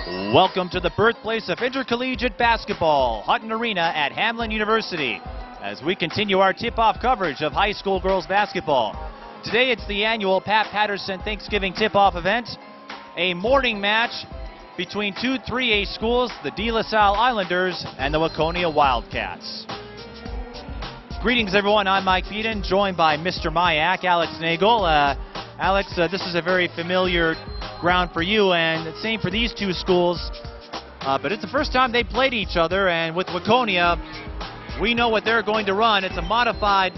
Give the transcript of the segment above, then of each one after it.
Welcome to the birthplace of intercollegiate basketball, Hutton Arena at Hamline University, as we continue our tip-off coverage of high school girls basketball. Today it's the annual Pat Patterson Thanksgiving tip-off event, a morning match between two 3A schools, the De La Salle Islanders and the Waconia Wildcats. Greetings everyone, I'm Mike Bodden, joined by Mr. Mayak, Alex Nagel. Alex, this is a very familiar ground for you, and the same for these two schools. But it's the first time they played each other, and with Waconia, we know what they're going to run. It's a modified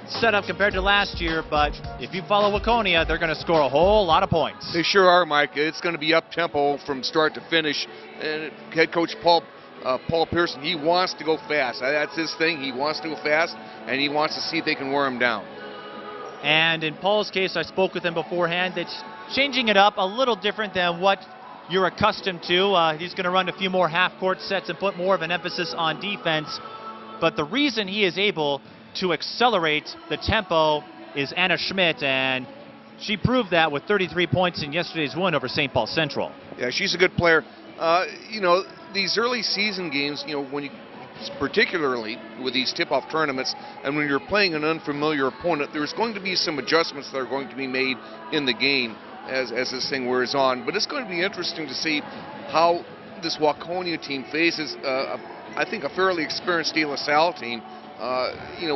setup compared to last year, but if you follow Waconia, they're going to score a whole lot of points. They sure are, Mike. It's going to be up-tempo from start to finish. And head coach Paul Pearson, he wants to go fast. That's his thing. He wants to go fast, and he wants to see if they can wear him down. And in Paul's case, I spoke with him beforehand. It's changing it up a little different than what you're accustomed to. He's going to run a few more half-court sets and put more of an emphasis on defense. But the reason he is able to accelerate the tempo is Anna Schmidt, and she proved that with 33 points in yesterday's win over St. Paul Central. Yeah, she's a good player. These early season games, when you, particularly with these tip-off tournaments, and when you're playing an unfamiliar opponent, there's going to be some adjustments that are going to be made in the game as this thing wears on. But it's going to be interesting to see how this Waconia team faces, I think, a fairly experienced De La Salle team,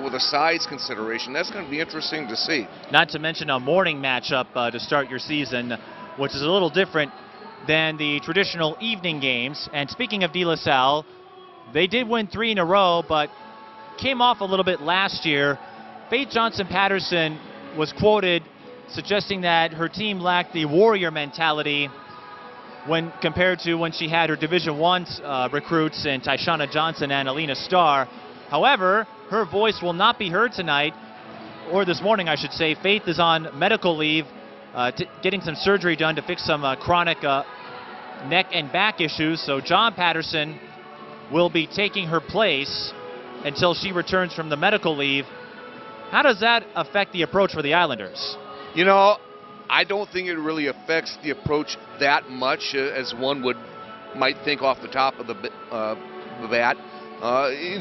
with a size consideration. That's going to be interesting to see. Not to mention a morning matchup to start your season, which is a little different than the traditional evening games. And speaking of De La Salle, they did win 3 in a row, but came off a little bit last year. Faith Johnson-Patterson was quoted suggesting that her team lacked the warrior mentality when compared to when she had her Division I recruits in Tyshana Johnson and Alina Starr. However, her voice will not be heard tonight, or this morning I should say. Faith is on medical leave, getting some surgery done to fix some chronic neck and back issues, so John Patterson will be taking her place until she returns from the medical leave. How does that affect the approach for the Islanders? I don't think it really affects the approach that much as one might think off the top of the bat.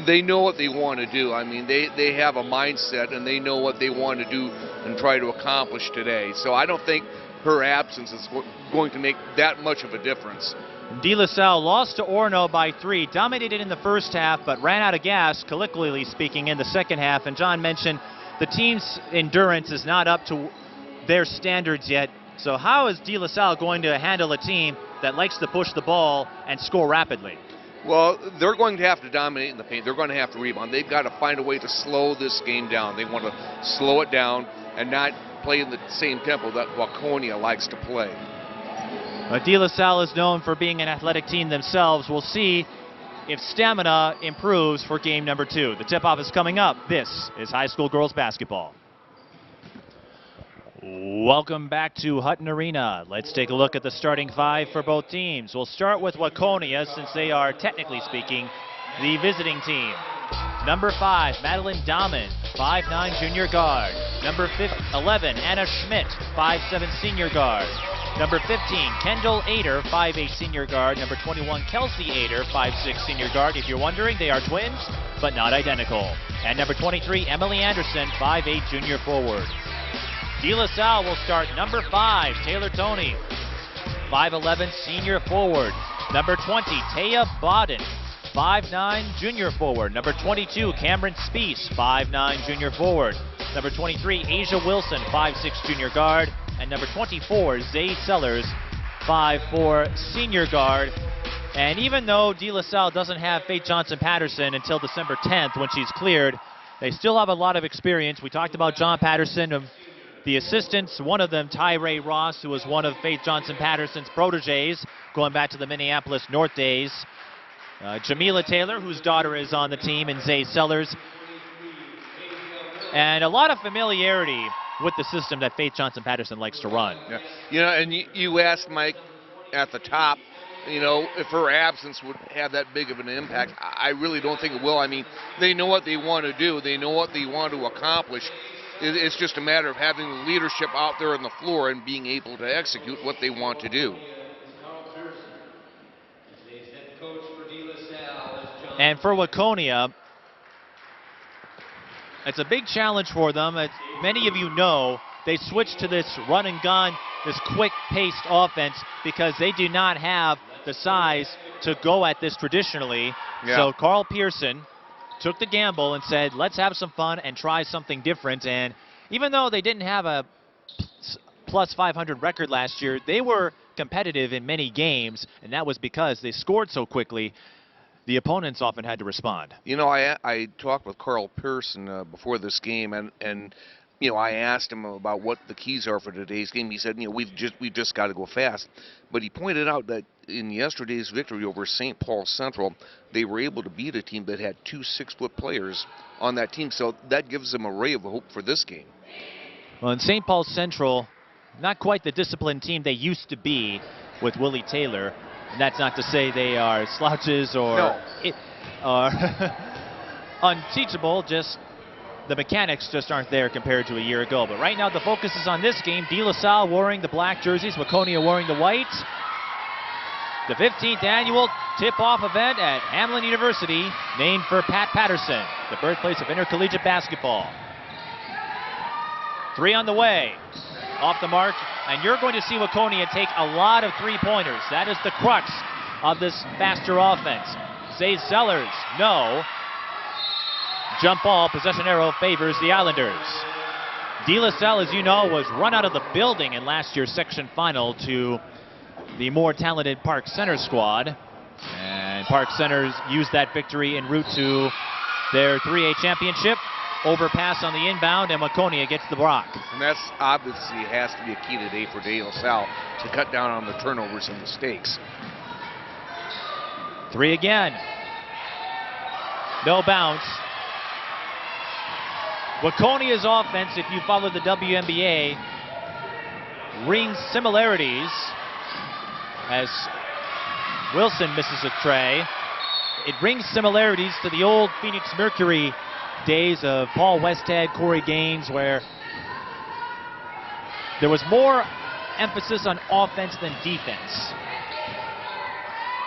They know what they want to do. I mean, they have a mindset, and they know what they want to do and try to accomplish today. So I don't think her absence is going to make that much of a difference. De La Salle lost to Orono by 3, dominated in the first half, but ran out of gas, colloquially speaking, in the second half. And John mentioned the team's endurance is not up to their standards yet. So how is De La Salle going to handle a team that likes to push the ball and score rapidly? Well, they're going to have to dominate in the paint. They're going to have to rebound. They've got to find a way to slow this game down. They want to slow it down and not play in the same tempo that Waconia likes to play. De La Salle is known for being an athletic team themselves. We'll see if stamina improves for game number 2. The tip-off is coming up. This is high school girls basketball. Welcome back to Hutton Arena. Let's take a look at the starting 5 for both teams. We'll start with Waconia, since they are, technically speaking, the visiting team. Number 5, Madeline Dahman, 5'9" junior guard. Number 11, Anna Schmidt, 5'7" senior guard. Number 15, Kendall Ader, 5'8" senior guard. Number 21, Kelsey Ader, 5'6" senior guard. If you're wondering, they are twins, but not identical. And number 23, Emily Anderson, 5'8" junior forward. De La Salle will start number 5, Taylor Toney, 5'11" senior forward. Number 20, Teja Bodden, 5'9" junior forward. Number 22, Cameron Spees, 5'9" junior forward. Number 23, Asia Wilson, 5'6" junior guard. And number 24, Zay Sellers, 5'4" senior guard. And even though De La Salle doesn't have Faith Johnson-Patterson until December 10th when she's cleared, they still have a lot of experience. We talked about John Patterson. The assistants, one of them, Tyree Ross, who was one of Faith Johnson-Patterson's proteges, going back to the Minneapolis North days. Jamila Taylor, whose daughter is on the team, and Zay Sellers. And a lot of familiarity with the system that Faith Johnson-Patterson likes to run. Yeah. And you asked Mike at the top, if her absence would have that big of an impact. I really don't think it will. I mean, they know what they want to do. They know what they want to accomplish. It's just a matter of having the leadership out there on the floor and being able to execute what they want to do. And for Waconia, it's a big challenge for them. As many of you know, they switched to this run and gun, this quick-paced offense because they do not have the size to go at this traditionally. Yeah. So Carl Pearson took the gamble and said, let's have some fun and try something different. And even though they didn't have a plus 500 record last year, they were competitive in many games, and that was because they scored so quickly. The opponents often had to respond. You know, I talked with Carl Pearson before this game, and you know, I asked him about what the keys are for today's game. He said, you know, we've just got to go fast. But he pointed out that in yesterday's victory over St. Paul Central, they were able to beat a team that had 2 6-foot players on that team. So that gives them a ray of hope for this game. Well, in St. Paul Central, not quite the disciplined team they used to be with Willie Taylor. And that's not to say they are slouches or unteachable, just the mechanics just aren't there compared to a year ago. But right now the focus is on this game. De La Salle wearing the black jerseys, Waconia wearing the white. The 15th annual tip-off event at Hamline University, named for Pat Patterson, the birthplace of intercollegiate basketball. 3 on the way. Off the mark, and you're going to see Waconia take a lot of three-pointers. That is the crux of this faster offense. Zay Zellers, no. Jump ball, possession arrow favors the Islanders. De La Salle, as you know, was run out of the building in last year's section final to the more talented Park Center squad. And Park Centers used that victory en route to their 3A championship. Overpass on the inbound, and Waconia gets the block. And that's obviously has to be a key today for De La Salle to cut down on the turnovers and mistakes. 3 again. No bounce. Waconia's offense, if you follow the WNBA, rings similarities as Wilson misses a tray. It rings similarities to the old Phoenix Mercury days of Paul Westhead, Corey Gaines, where there was more emphasis on offense than defense.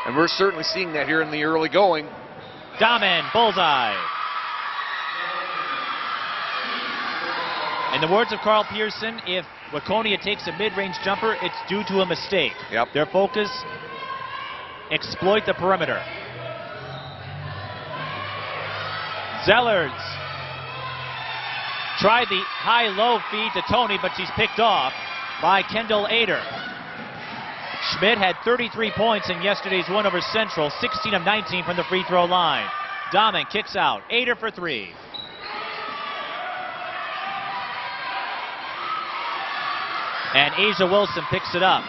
And we're certainly seeing that here in the early going. Dahmen, bullseye. In the words of Carl Pearson, if Waconia takes a mid-range jumper, it's due to a mistake. Yep. Their focus, exploit the perimeter. Zellers tried the high-low feed to Tony, but she's picked off by Kendall Ader. Schmidt had 33 points in yesterday's win over Central, 16 of 19 from the free throw line. Dahmen kicks out, Ader for 3. And Asia Wilson picks it up.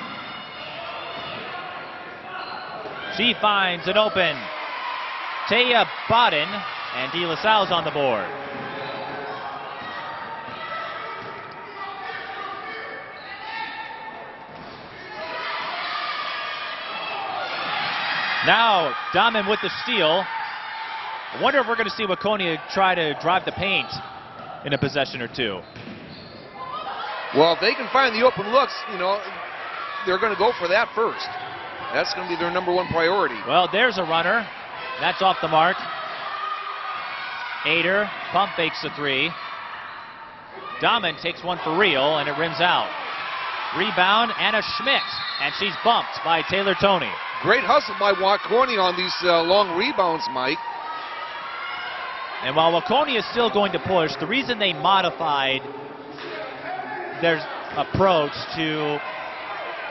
She finds an open Teja Bodden, and De La Salle's on the board. Now Dahmen with the steal. I wonder if we're going to see Waconia try to drive the paint in a possession or two. Well, if they can find the open looks, you know, they're going to go for that first. That's going to be their #1 priority. Well, there's a runner. That's off the mark. Ader pump fakes the 3. Dahmen takes one for real, and it rims out. Rebound, Anna Schmidt, and she's bumped by Taylor Toney. Great hustle by Waconia on these long rebounds, Mike. And while Waconia is still going to push, the reason they modified their approach to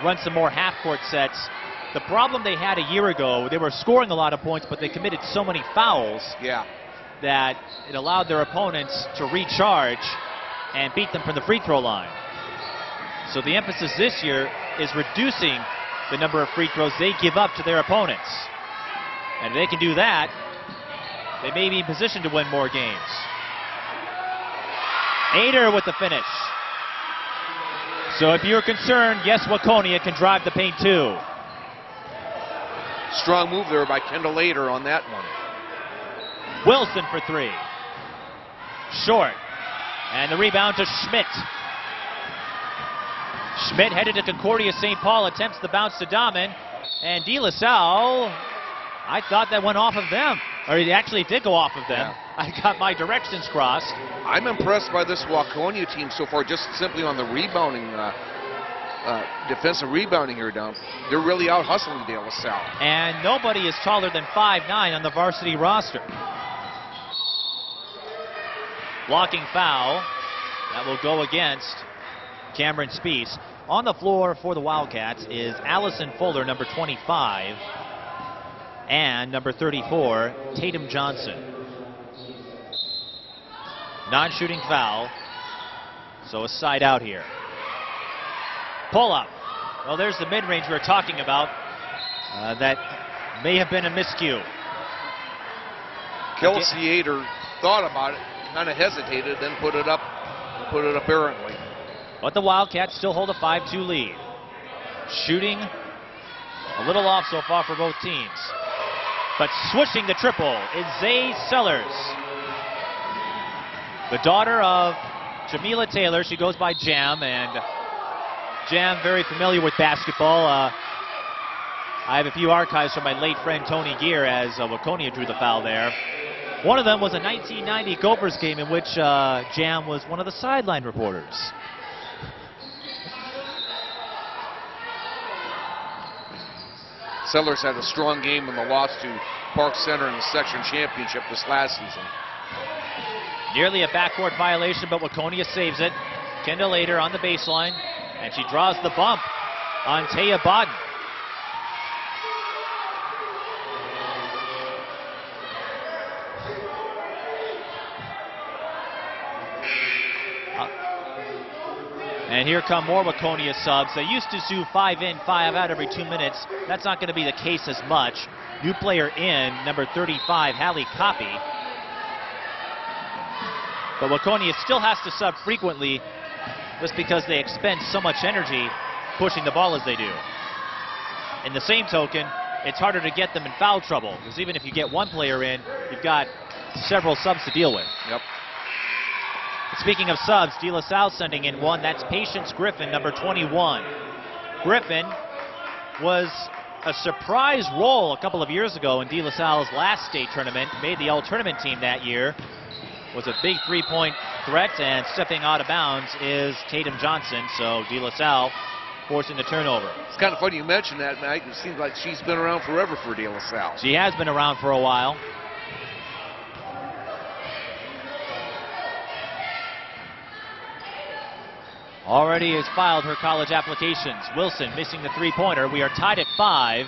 run some more half-court sets, the problem they had a year ago, they were scoring a lot of points, but they committed so many fouls that it allowed their opponents to recharge and beat them from the free throw line. So the emphasis this year is reducing the number of free throws they give up to their opponents. And if they can do that, they may be in position to win more games. Ader with the finish. So if you're concerned, yes, Waconia can drive the paint too. Strong move there by Kendall Ader on that one. Wilson for 3. Short. And the rebound to Schmidt. Schmidt headed to Concordia St. Paul, attempts the bounce to Dahmen. And De La Salle I thought that went off of them. Or it actually did go off of them. Yeah. I got my directions crossed. I'm impressed by this Waconia team so far, just simply on the rebounding, defensive rebounding here down. They're really out hustling De La Salle. And nobody is taller than 5'9" on the varsity roster. Blocking foul. That will go against Cameron Speece. On the floor for the Wildcats is Allison Fuller, number 25, and number 34, Tatum Johnson. Non-shooting foul, so a side out here. Pull up. Well, there's the mid-range we were talking about. That may have been a miscue. Kelsiater thought about it, kind of hesitated, then put it up errantly. But the Wildcats still hold a 5-2 lead. Shooting a little off so far for both teams. But switching the triple is Zay Sellers. The daughter of Jamila Taylor. She goes by Jam, and Jam very familiar with basketball. I have a few archives from my late friend Tony Gear as Waconia drew the foul there. One of them was a 1990 Gophers game in which Jam was one of the sideline reporters. Sellers had a strong game in the loss to Park Center in the section championship this last season. Nearly a backcourt violation, but Waconia saves it. Kendall Ader on the baseline, and she draws the bump on Teja Bodden. And here come more Waconia subs. They used to do 5 in, 5 out every 2 minutes. That's not going to be the case as much. New player in, number 35, Hallie Copy. But Waconia still has to sub frequently just because they expend so much energy pushing the ball as they do. In the same token, it's harder to get them in foul trouble, because even if you get one player in, you've got several subs to deal with. Yep. Speaking of subs, De La Salle sending in one. That's Patience Griffin, number 21. Griffin was a surprise role a couple of years ago in De La Salle's last state tournament. Made the all-tournament team that year. Was a big three-point threat, and stepping out of bounds is Tatum Johnson. So De La Salle forcing the turnover. It's kind of funny you mention that, Mike. It seems like she's been around forever for De La Salle. She has been around for a while. Already has filed her college applications. Wilson missing the three-pointer. We are tied at 5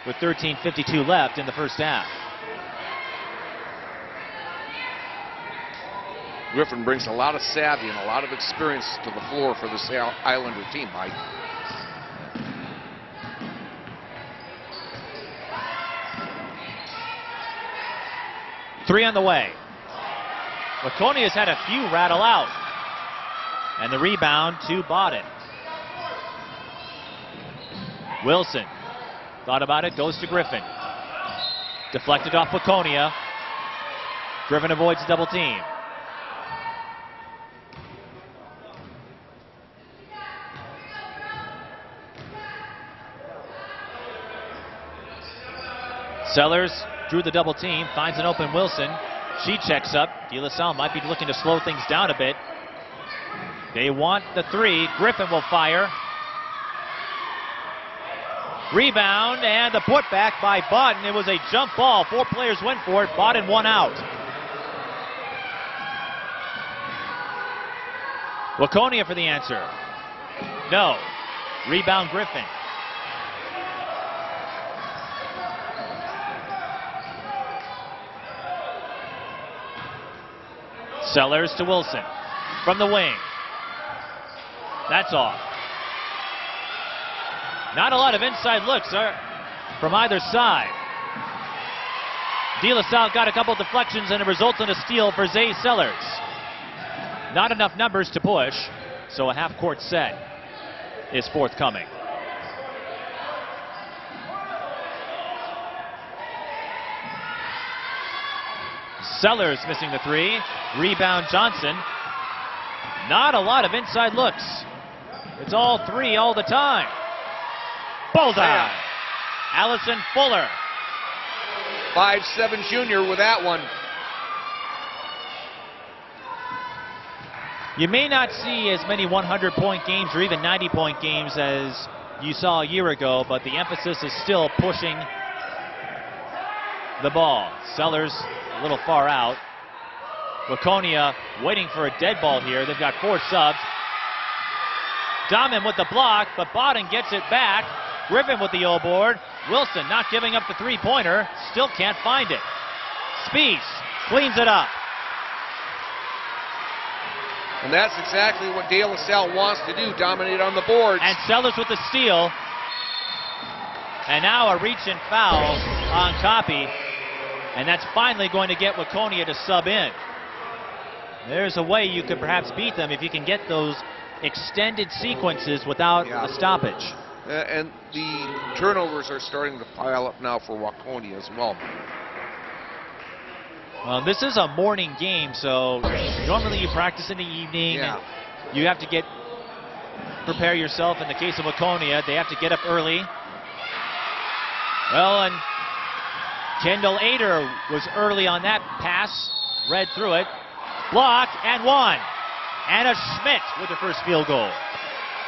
with 13:52 left in the first half. Griffin brings a lot of savvy and a lot of experience to the floor for this Islander team, Mike. Three on the way. Waconia's had a few rattle out. And the rebound to Bodden. Wilson thought about it, goes to Griffin. Deflected off Waconia. Griffin avoids the double team. Sellers drew the double team, finds an open Wilson. She checks up. De La Salle might be looking to slow things down a bit. They want the three. Griffin will fire. Rebound and the putback by Bodden. It was a jump ball. 4 players went for it. Bodden one out. Waconia for the answer. No. Rebound Griffin. Sellers to Wilson from the wing. That's off. Not a lot of inside looks from either side. De La Salle got a couple deflections and it results in a steal for Zay Sellers. Not enough numbers to push, so a half-court set is forthcoming. Sellers missing the three. Rebound Johnson. Not a lot of inside looks. It's all three all the time. Bullseye. Allison Fuller. 5'7" junior with that one. You may not see as many 100-point games or even 90-point games as you saw a year ago, but the emphasis is still pushing the ball. Sellers a little far out. Waconia waiting for a dead ball here. They've got 4 subs. Dahman with the block, but Bodden gets it back. Griffin with the O-board. Wilson not giving up the three-pointer. Still can't find it. Spies cleans it up. And that's exactly what De La Salle wants to do, dominate on the boards. And Sellers with the steal. And now a reach and foul on Copy. And that's finally going to get Waconia to sub in. There's a way you could perhaps beat them if you can get those extended sequences without a stoppage. And the turnovers are starting to pile up now for Waconia as well. Well, this is a morning game, so normally you practice in the evening. Yeah. And you have to prepare yourself. In the case of Waconia, they have to get up early. Well, and Kendall Ader was early on that pass, read through it, blocked, and one. Anna Schmidt with her first field goal.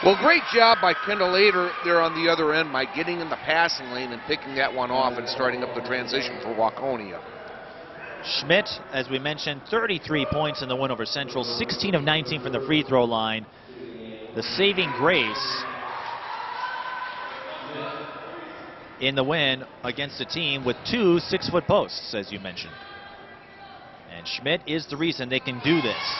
Well, great job by Kendall Ader there on the other end by getting in the passing lane and picking that one off and starting up the transition for Waconia. Schmidt, as we mentioned, 33 points in the win over Central, 16 of 19 from the free throw line. The saving grace in the win against a team with 2 6-foot posts, as you mentioned. And Schmidt is the reason they can do this.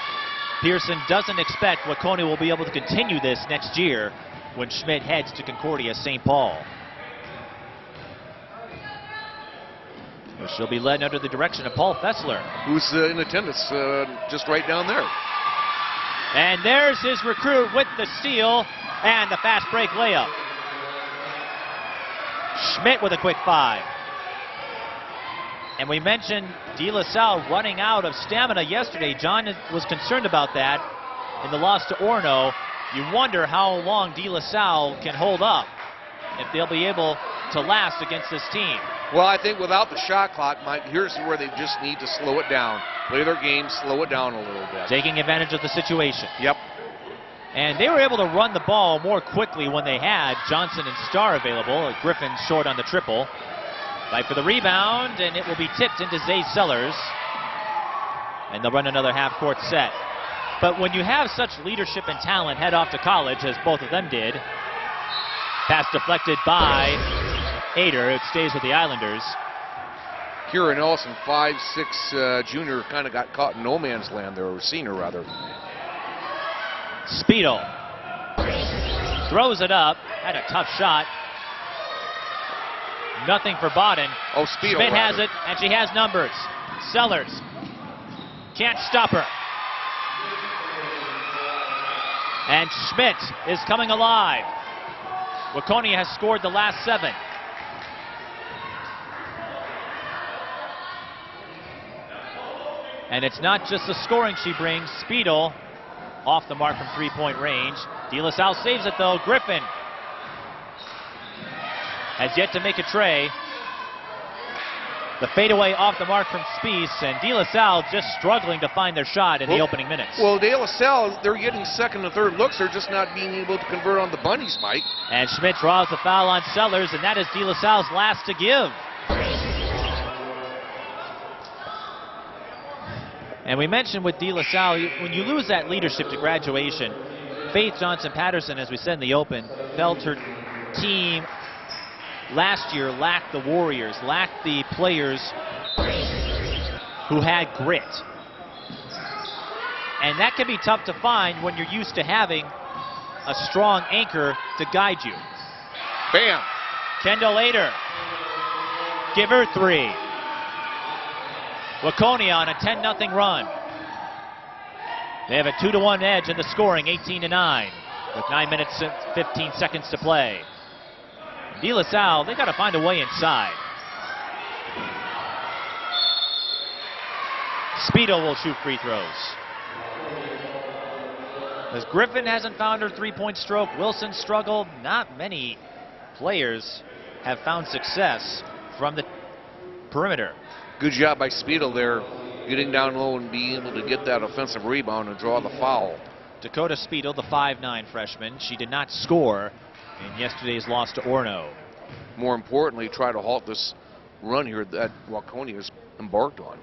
Pearson doesn't expect Waconia will be able to continue this next year when Schmidt heads to Concordia St. Paul. She'll be led under the direction of Paul Fessler, who's in attendance just right down there. And there's his recruit with the steal and the fast break layup. Schmidt with a quick 5. And we mentioned De La Salle running out of stamina yesterday. John was concerned about that in the loss to Orono. You wonder how long De La Salle can hold up, if they'll be able to last against this team. Well, I think without the shot clock, Mike, here's where they just need to slow it down. Play their game, slow it down a little bit. Taking advantage of the situation. Yep. And they were able to run the ball more quickly when they had Johnson and Starr available. Griffin short on the triple. Fight for the rebound, and it will be tipped into Zay Sellers. And they'll run another half-court set. But when you have such leadership and talent head off to college, as both of them did, pass deflected by Ader. It stays with the Islanders. Kieran Ellison, 5'6", junior, kind of got caught in no man's land there, or senior rather. Speedle throws it up. Had a tough shot. Nothing for Bodden. Oh, Speedle. Schmidt has it, and she has numbers. Sellers can't stop her. And Schmidt is coming alive. Waconia has scored the last 7. And it's not just the scoring she brings. Speedle off the mark from three-point range. De La Salle saves it though. Griffin has yet to make a tray. The fadeaway off the mark from Spies, and De La Salle just struggling to find their shot in the opening minutes. Well, De La Salle, they're getting second and third looks. They're just not being able to convert on the bunnies, Mike. And Schmidt draws the foul on Sellers, and that is De La Salle's last to give. And we mentioned with De La Salle, when you lose that leadership to graduation, Faith Johnson-Patterson, as we said in the open, felt her team last year lacked the warriors, lacked the players who had grit. And that can be tough to find when you're used to having a strong anchor to guide you. Bam! Kendall Ader, give her 3. Waconia on a 10-0 run. They have a 2-1 edge in the scoring, 18-9, with 9 minutes and 15 seconds to play. De La Salle, they got to find a way inside. Speedo will shoot free throws. As Griffin hasn't found her three-point stroke, Wilson struggled. Not many players have found success from the perimeter. Good job by Speedle there, getting down low and being able to get that offensive rebound and draw the foul. Dakota Speedle, the 5'9" freshman. She did not score in yesterday's loss to Orono. More importantly, try to halt this run here that Waconia has embarked on.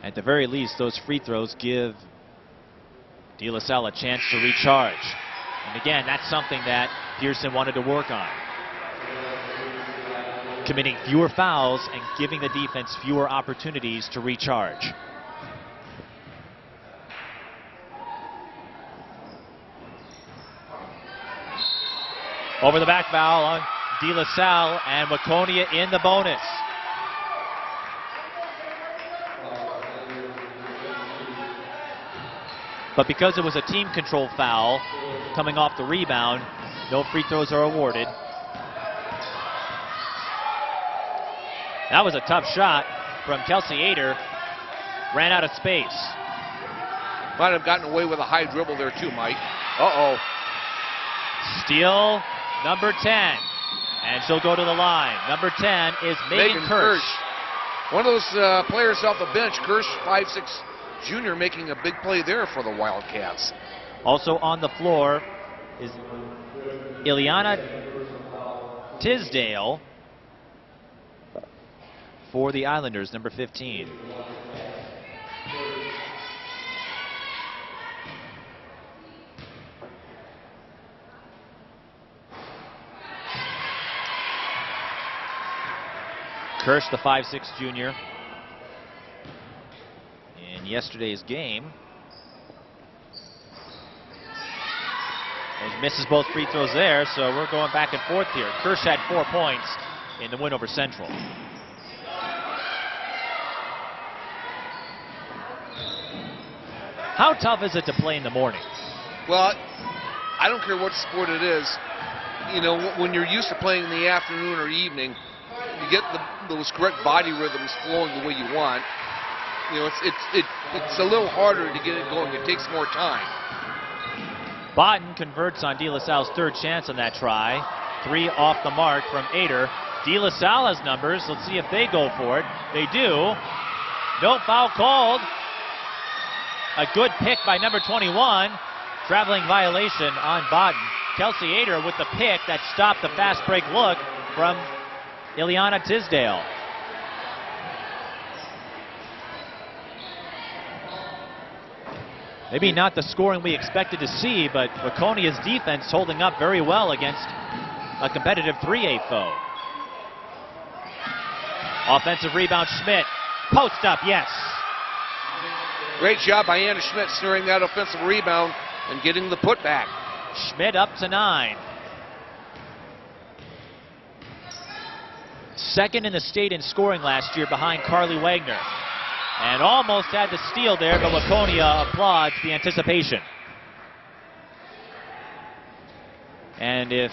At the very least, those free throws give De La Salle a chance to recharge. And again, that's something that Pearson wanted to work on. Committing fewer fouls and giving the defense fewer opportunities to recharge. Over the back foul on De La Salle, and Waconia in the bonus. But because it was a team control foul coming off the rebound, no free throws are awarded. That was a tough shot from Kelsey Ader. Ran out of space. Might have gotten away with a high dribble there too, Mike. Uh-oh. Steal number 10. And she'll go to the line. Number 10 is Megan Kirsch. One of those players off the bench, Kirsch, 5'6" junior, making a big play there for the Wildcats. Also on the floor is Ileana Tisdale for the Islanders, number 15. Kirsch, the 5'6" junior. In yesterday's game, misses both free throws there, so we're going back and forth here. Kirsch had 4 points in the win over Central. How tough is it to play in the morning? Well, I don't care what sport it is. You know, when you're used to playing in the afternoon or evening, you get those correct body rhythms flowing the way you want. You know, it's a little harder to get it going. It takes more time. Bodden converts on De La Salle's third chance on that try. 3 off the mark from Ader. De La Salle has numbers. Let's see if they go for it. They do. No foul called. A good pick by number 21. Traveling violation on Bodden. Kelsey Ader with the pick that stopped the fast break look from Ileana Tisdale. Maybe not the scoring we expected to see, but Waconia's defense holding up very well against a competitive 3A foe. Offensive rebound, Schmidt. Post up, yes. Great job by Anna Schmidt steering that offensive rebound and getting the putback. Schmidt up to 9. Second in the state in scoring last year behind Carly Wagner. And almost had the steal there, but Waconia applauds the anticipation. And if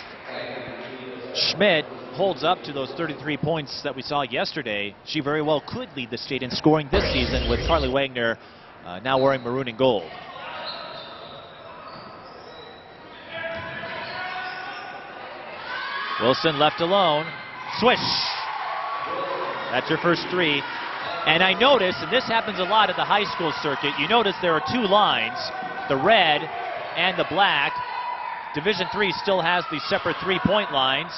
Schmidt holds up to those 33 points that we saw yesterday, she very well could lead the state in scoring this season with Carly Wagner now wearing maroon and gold. Wilson left alone. Swish. That's her first 3. And I notice, and this happens a lot at the high school circuit, you notice there are 2 lines, the red and the black. Division III still has the separate 3-point lines.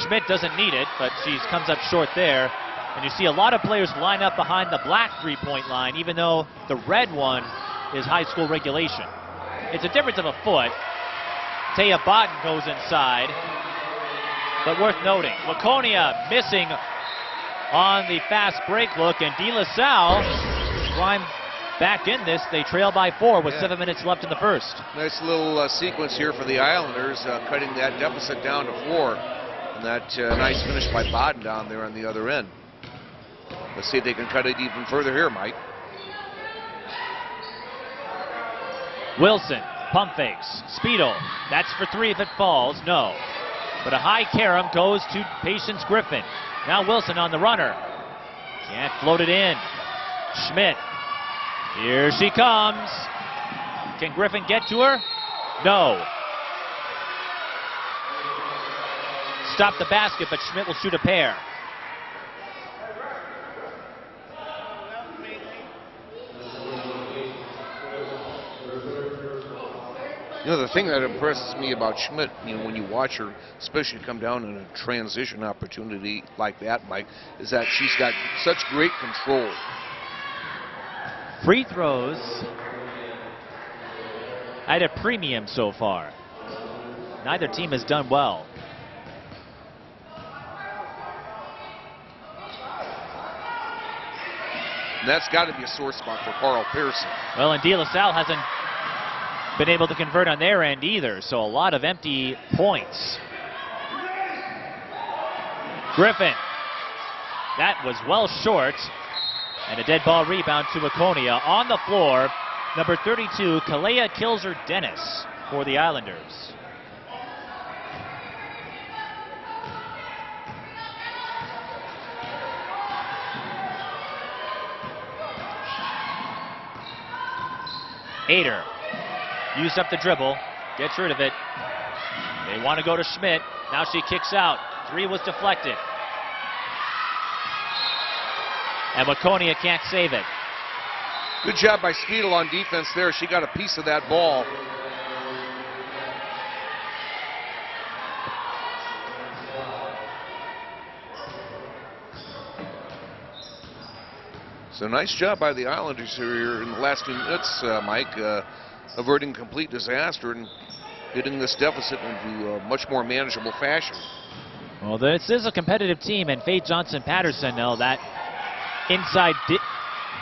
Schmidt doesn't need it, but she comes up short there. And you see a lot of players line up behind the black 3-point line, even though the red one is high school regulation. It's a difference of a foot. Teja Bodden goes inside. But worth noting, Waconia missing on the fast break look, and De La Salle climb back in this. They trail by 4 with 7 minutes left in the first. Nice little sequence here for the Islanders, cutting that deficit down to 4. And that nice finish by Bodden down there on the other end. Let's see if they can cut it even further here, Mike. Wilson, pump fakes. Speedle, that's for 3 if it falls. No. But a high carom goes to Patience Griffin. Now Wilson on the runner. Can't float it in. Schmidt. Here she comes. Can Griffin get to her? No. Stop the basket, but Schmidt will shoot a pair. You know, the thing that impresses me about Schmidt, you know, when you watch her, especially come down in a transition opportunity like that, Mike, is that she's got such great control. Free throws at a premium so far. Neither team has done well. And that's got to be a sore spot for Carl Pearson. Well, and De La Salle hasn't been able to convert on their end either, so a lot of empty points. Griffin. That was well short. And a dead ball rebound to Waconia. On the floor, number 32, Kalea Kilzer-Dennis for the Islanders. Ader used up the dribble, gets rid of it. They want to go to Schmidt. Now she kicks out. Three was deflected. And Waconia can't save it. Good job by Spiedel on defense there. She got a piece of that ball. So nice job by the Islanders here in the last 2 minutes, Mike, averting complete disaster and getting this deficit into a much more manageable fashion. Well, this is a competitive team, and Faye Johnson-Patterson, now that inside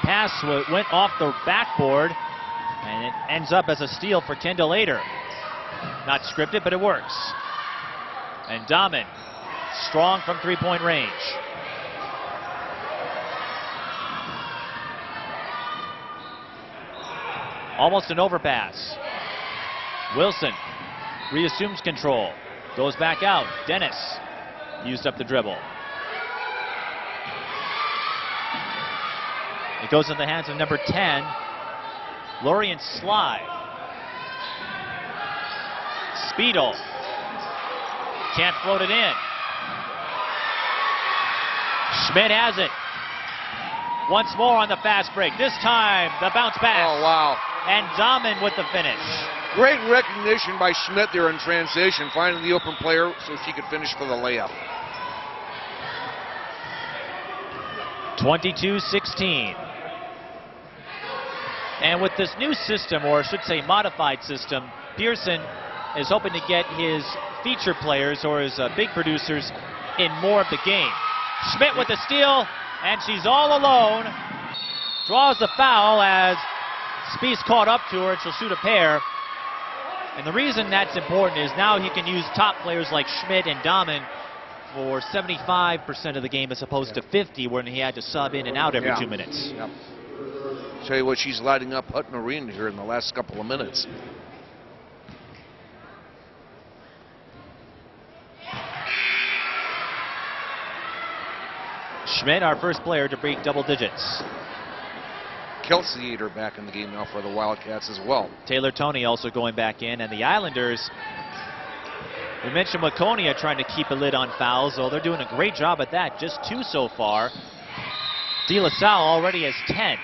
pass went off the backboard, and it ends up as a steal for Kendall Ader. Not scripted, but it works. And Dahmen, strong from three-point range. Almost an overpass. Wilson reassumes control. Goes back out. Dennis used up the dribble. It goes in the hands of number 10, Lorian Sly. Spiedel can't float it in. Schmidt has it. Once more on the fast break. This time, the bounce pass. Oh, wow. And Dahmen with the finish. Great recognition by Schmidt there in transition, finding the open player so she could finish for the layup. 22-16. And with this new system, or I should say modified system, Pearson is hoping to get his feature players or his big producers in more of the game. Schmidt with the steal, and she's all alone. Draws the foul as Spies caught up to her, and she'll shoot a pair. And the reason that's important is now he can use top players like Schmidt and Dahmen for 75% of the game as opposed to 50 when he had to sub in and out every 2 minutes. Yep. Tell you what, she's lighting up Hutton Arena here in the last couple of minutes. Schmidt, our first player to break double digits. Kelsey Ader back in the game now for the Wildcats as well. Taylor Toney also going back in, and the Islanders, we mentioned Waconia trying to keep a lid on fouls, so they're doing a great job at that. Just 2 so far. De La Salle already has 10.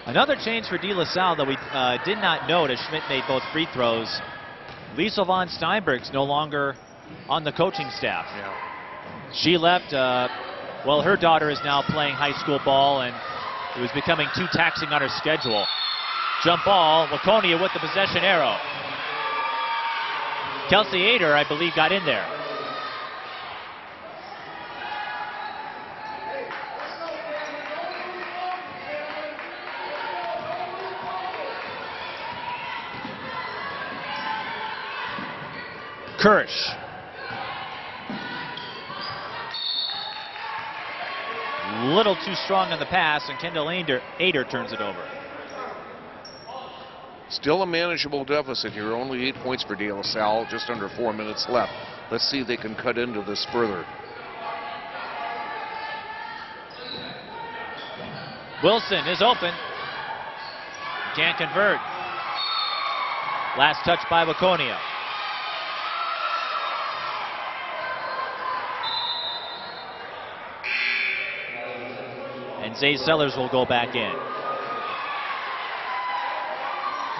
Another change for De La Salle that we did not note as Schmidt made both free throws. Lisa von Steinberg's no longer on the coaching staff. Yeah. She left, well, her daughter is now playing high school ball, and it was becoming too taxing on her schedule. Jump ball, Waconia with the possession arrow. Kelsey Ader, I believe, got in there. Kirsch. Little too strong on the pass, and Kendall Ader turns it over. Still a manageable deficit here. Only 8 points for De La Salle. Just under 4 minutes left. Let's see if they can cut into this further. Wilson is open. Can't convert. Last touch by Waconia. And Zay Sellers will go back in.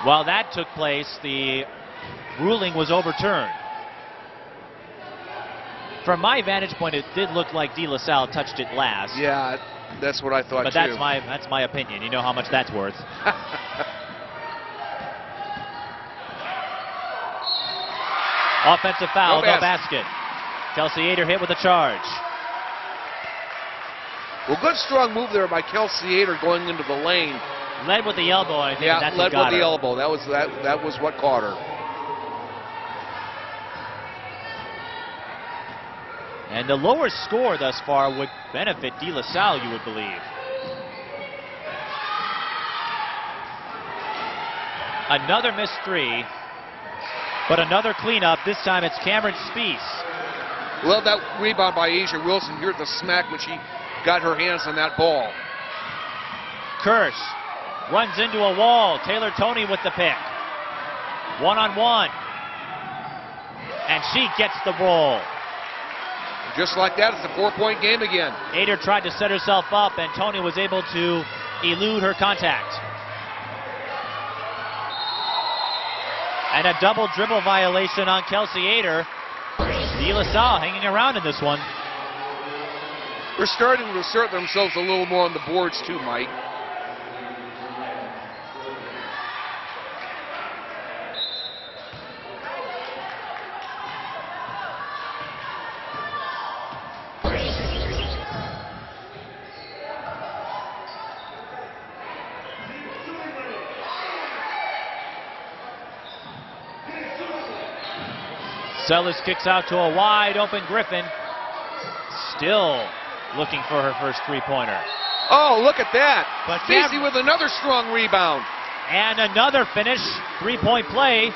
While that took place, the ruling was overturned. From my vantage point, it did look like De La Salle touched it last. Yeah, that's what I thought but too. that's my opinion. You know how much that's worth. Offensive foul, no basket. Kelsey Ader hit with a charge. Well, good strong move there by Kelsey Ader going into the lane. Led with the elbow, I think. Yeah, that's led what got with the her. elbow. That was what caught her. And the lower score thus far would benefit De La Salle, you would believe. Another missed three, but another cleanup. This time it's Cameron Spiess. Love that rebound by Asia Wilson. Hear the smack when she got her hands on that ball. Kirsch runs into a wall. Taylor Toney with the pick. One-on-one. And she gets the roll. Just like that, it's a 4-point game again. Ader tried to set herself up, and Toney was able to elude her contact. And a double dribble violation on Kelsey Ader. De La Salle hanging around in this one. They're starting to assert themselves a little more on the boards too, Mike. Sellis kicks out to a wide open Griffin. Still looking for her first three-pointer. Oh, look at that. But Spiess with another strong rebound. And another finish. Three-point play.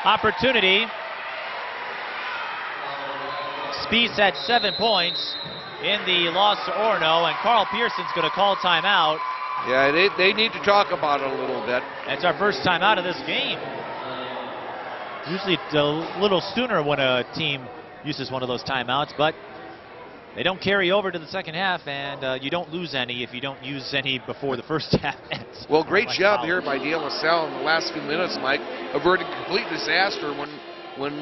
Opportunity. Spiess had 7 points in the loss to Orono, and Carl Pearson's going to call timeout. Yeah, they need to talk about it a little bit. That's our first timeout of this game. Usually it's a little sooner when a team uses one of those timeouts, but they don't carry over to the second half, and you don't lose any if you don't use any before the first half ends. Well, great job here by De La Salle in the last few minutes, Mike. Averting complete disaster when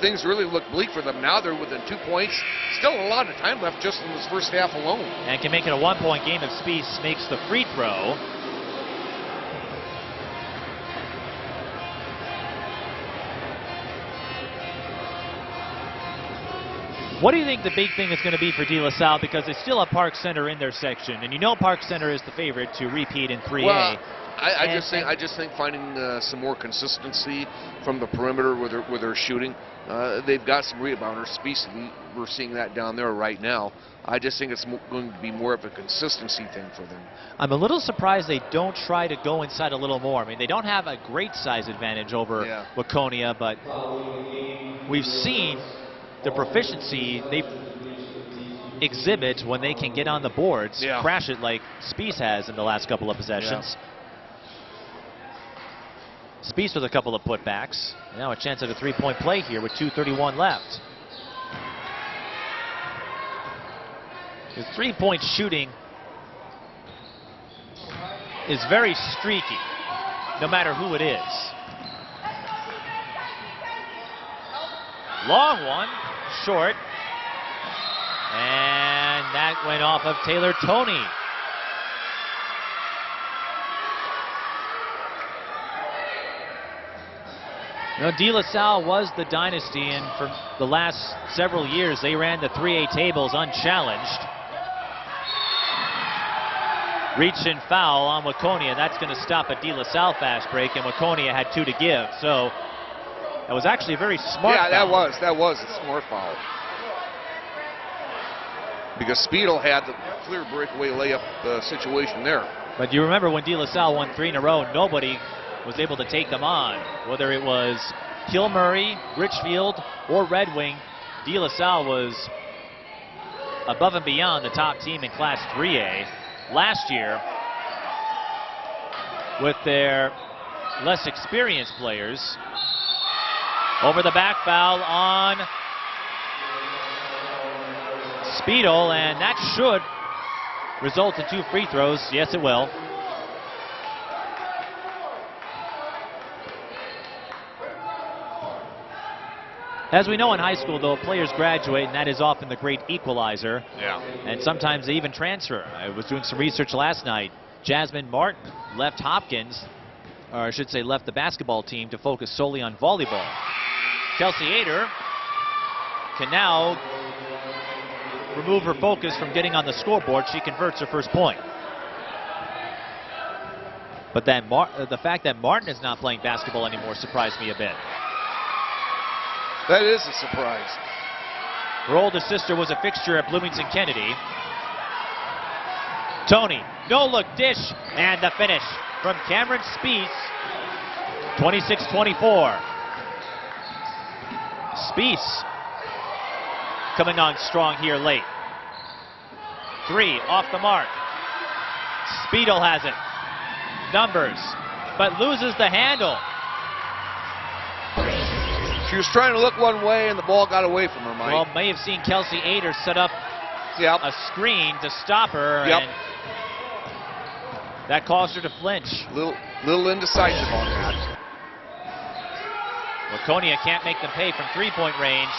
things really look bleak for them. Now they're within 2 points. Still a lot of time left just in this first half alone. And can make it a 1-point game if Spiess makes the free throw. What do you think the big thing is going to be for De La Salle, because they still have Park Center in their section, and you know Park Center is the favorite to repeat in 3A. Well, I just think finding some more consistency from the perimeter where they're shooting. They've got some rebounders. Spiess, we're seeing that down there right now. I just think it's going to be more of a consistency thing for them. I'm a little surprised they don't try to go inside a little more. I mean, they don't have a great size advantage over Waconia, but we've seen the proficiency they exhibit when they can get on the boards, crash it like Spiess has in the last couple of possessions. Spiess with a couple of putbacks. Now a chance at a three-point play here with 2:31 left. His three-point shooting is very streaky, no matter who it is. Long one, short. And that went off of Taylor Toney. You know, De La Salle was the dynasty, and for the last several years, they ran the 3A tables unchallenged. Reach and foul on Waconia. That's going to stop a De La Salle fast break, and Waconia had 2 to give. So that was actually a very smart foul. Yeah, that was a smart foul. Because Speedle had the clear breakaway layup situation there. But you remember when De La Salle won 3 in a row, nobody was able to take them on. Whether it was Kilmurray, Richfield, or Red Wing, De La Salle was above and beyond the top team in Class 3A. Last year, with their less experienced players, over the back foul on Speedle, and that should result in 2 free throws. Yes, it will. As we know in high school, though, players graduate, and that is often the great equalizer. Yeah. And sometimes they even transfer. I was doing some research last night. Jasmine Martin left Hopkins, or I should say left the basketball team to focus solely on volleyball. Kelsey Ader can now remove her focus from getting on the scoreboard. She converts her first point. But then the fact that Martin is not playing basketball anymore surprised me a bit. That is a surprise. Her older sister was a fixture at Bloomington Kennedy. Tony, no look dish, and the finish from Cameron Spieth. 26-24. Spieth coming on strong here late. 3 off the mark. Speedle has it. Numbers, but loses the handle. She was trying to look one way and the ball got away from her, Mike. Well, may have seen Kelsey Ader set up a screen to stop her, and that caused her to flinch. Little indecisive on that. Laconia can't make them pay from three-point range,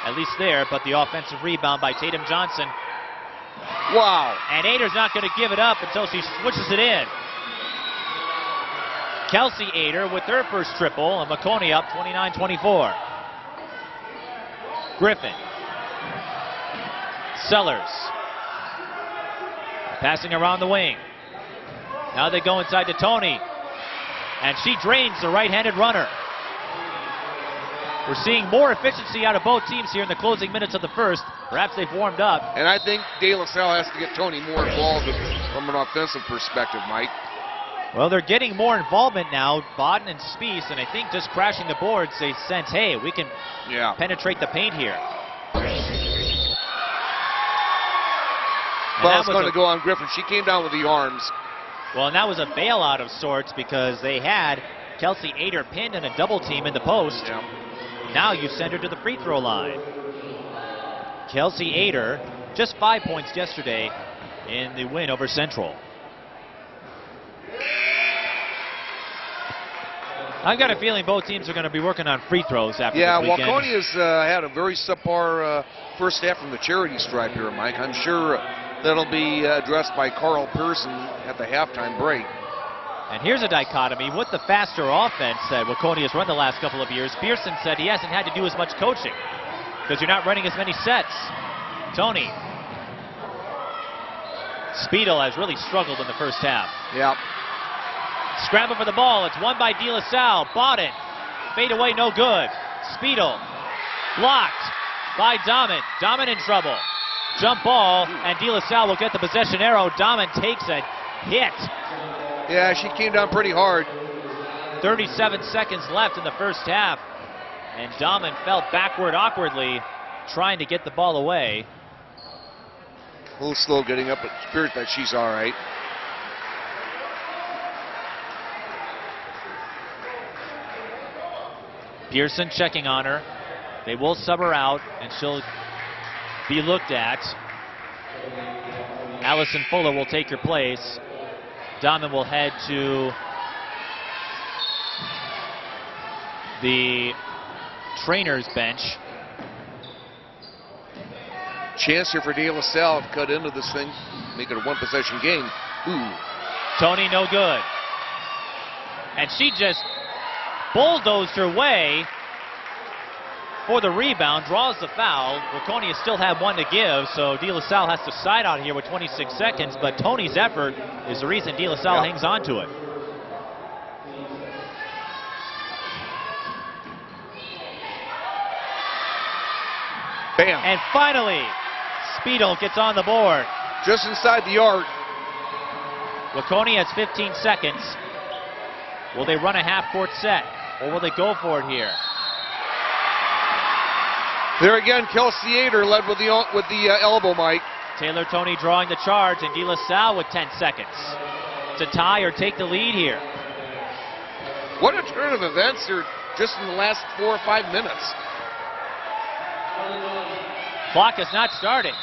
at least there, but the offensive rebound by Tatum Johnson. Wow. And Ader's not going to give it up until she switches it in. Kelsey Ader with her first triple, and Laconia up 29-24. Griffin. Sellers. Passing around the wing. Now they go inside to Tony. And she drains the right-handed runner. We're seeing more efficiency out of both teams here in the closing minutes of the first. Perhaps they've warmed up. And I think De La Salle has to get Tony more involved from an offensive perspective, Mike. Well, they're getting more involvement now, Bodden and Spieth, and I think just crashing the boards, they sense, hey, we can penetrate the paint here. Ball's going to go on Griffin. She came down with the arms. Well, and that was a bailout of sorts because they had Kelsey Ader pinned in a double team in the post. Yeah. Now you send her to the free throw line. Kelsey Ader, just 5 points yesterday in the win over Central. I've got a feeling both teams are going to be working on free throws after this weekend. Yeah, Waconia's had a very subpar first half from the charity stripe here, Mike. I'm sure that'll be addressed by Carl Pearson at the halftime break. And here's a dichotomy with the faster offense that Waconia's run the last couple of years. Pearson said he hasn't had to do as much coaching because you're not running as many sets. Tony. Speedle has really struggled in the first half. Yeah. Scramble for the ball. It's won by De La Salle. Bodden. Fade away, no good. Speedle. Blocked by Dahmen. Dahmen in trouble. Jump ball, and De La Salle will get the possession arrow. Dahmen takes a hit. Yeah, she came down pretty hard. 37 seconds left in the first half. And Dahmen fell backward awkwardly, trying to get the ball away. A little slow getting up, but Spirit, but she's all right. Pearson checking on her. They will sub her out, and she'll be looked at. Allison Fuller will take her place. Dahmen will head to the trainer's bench. Chance here for De La Salle to cut into this thing, make it a one-possession game. Ooh. Tony, no good. And she just bulldozed her way for the rebound, draws the foul. Waconia still had one to give, so De La Salle has to side out here with 26 seconds, but Tony's effort is the reason De La Salle hangs on to it. Bam. And finally, Speedle gets on the board. Just inside the arc. Waconia has 15 seconds. Will they run a half-court set, or will they go for it here? There again, Kelsey Ader led with the elbow, Mike. Taylor Tony drawing the charge, and De La Salle with 10 seconds to tie or take the lead here. What a turn of events here just in the last 4 or 5 minutes. Clock has not started.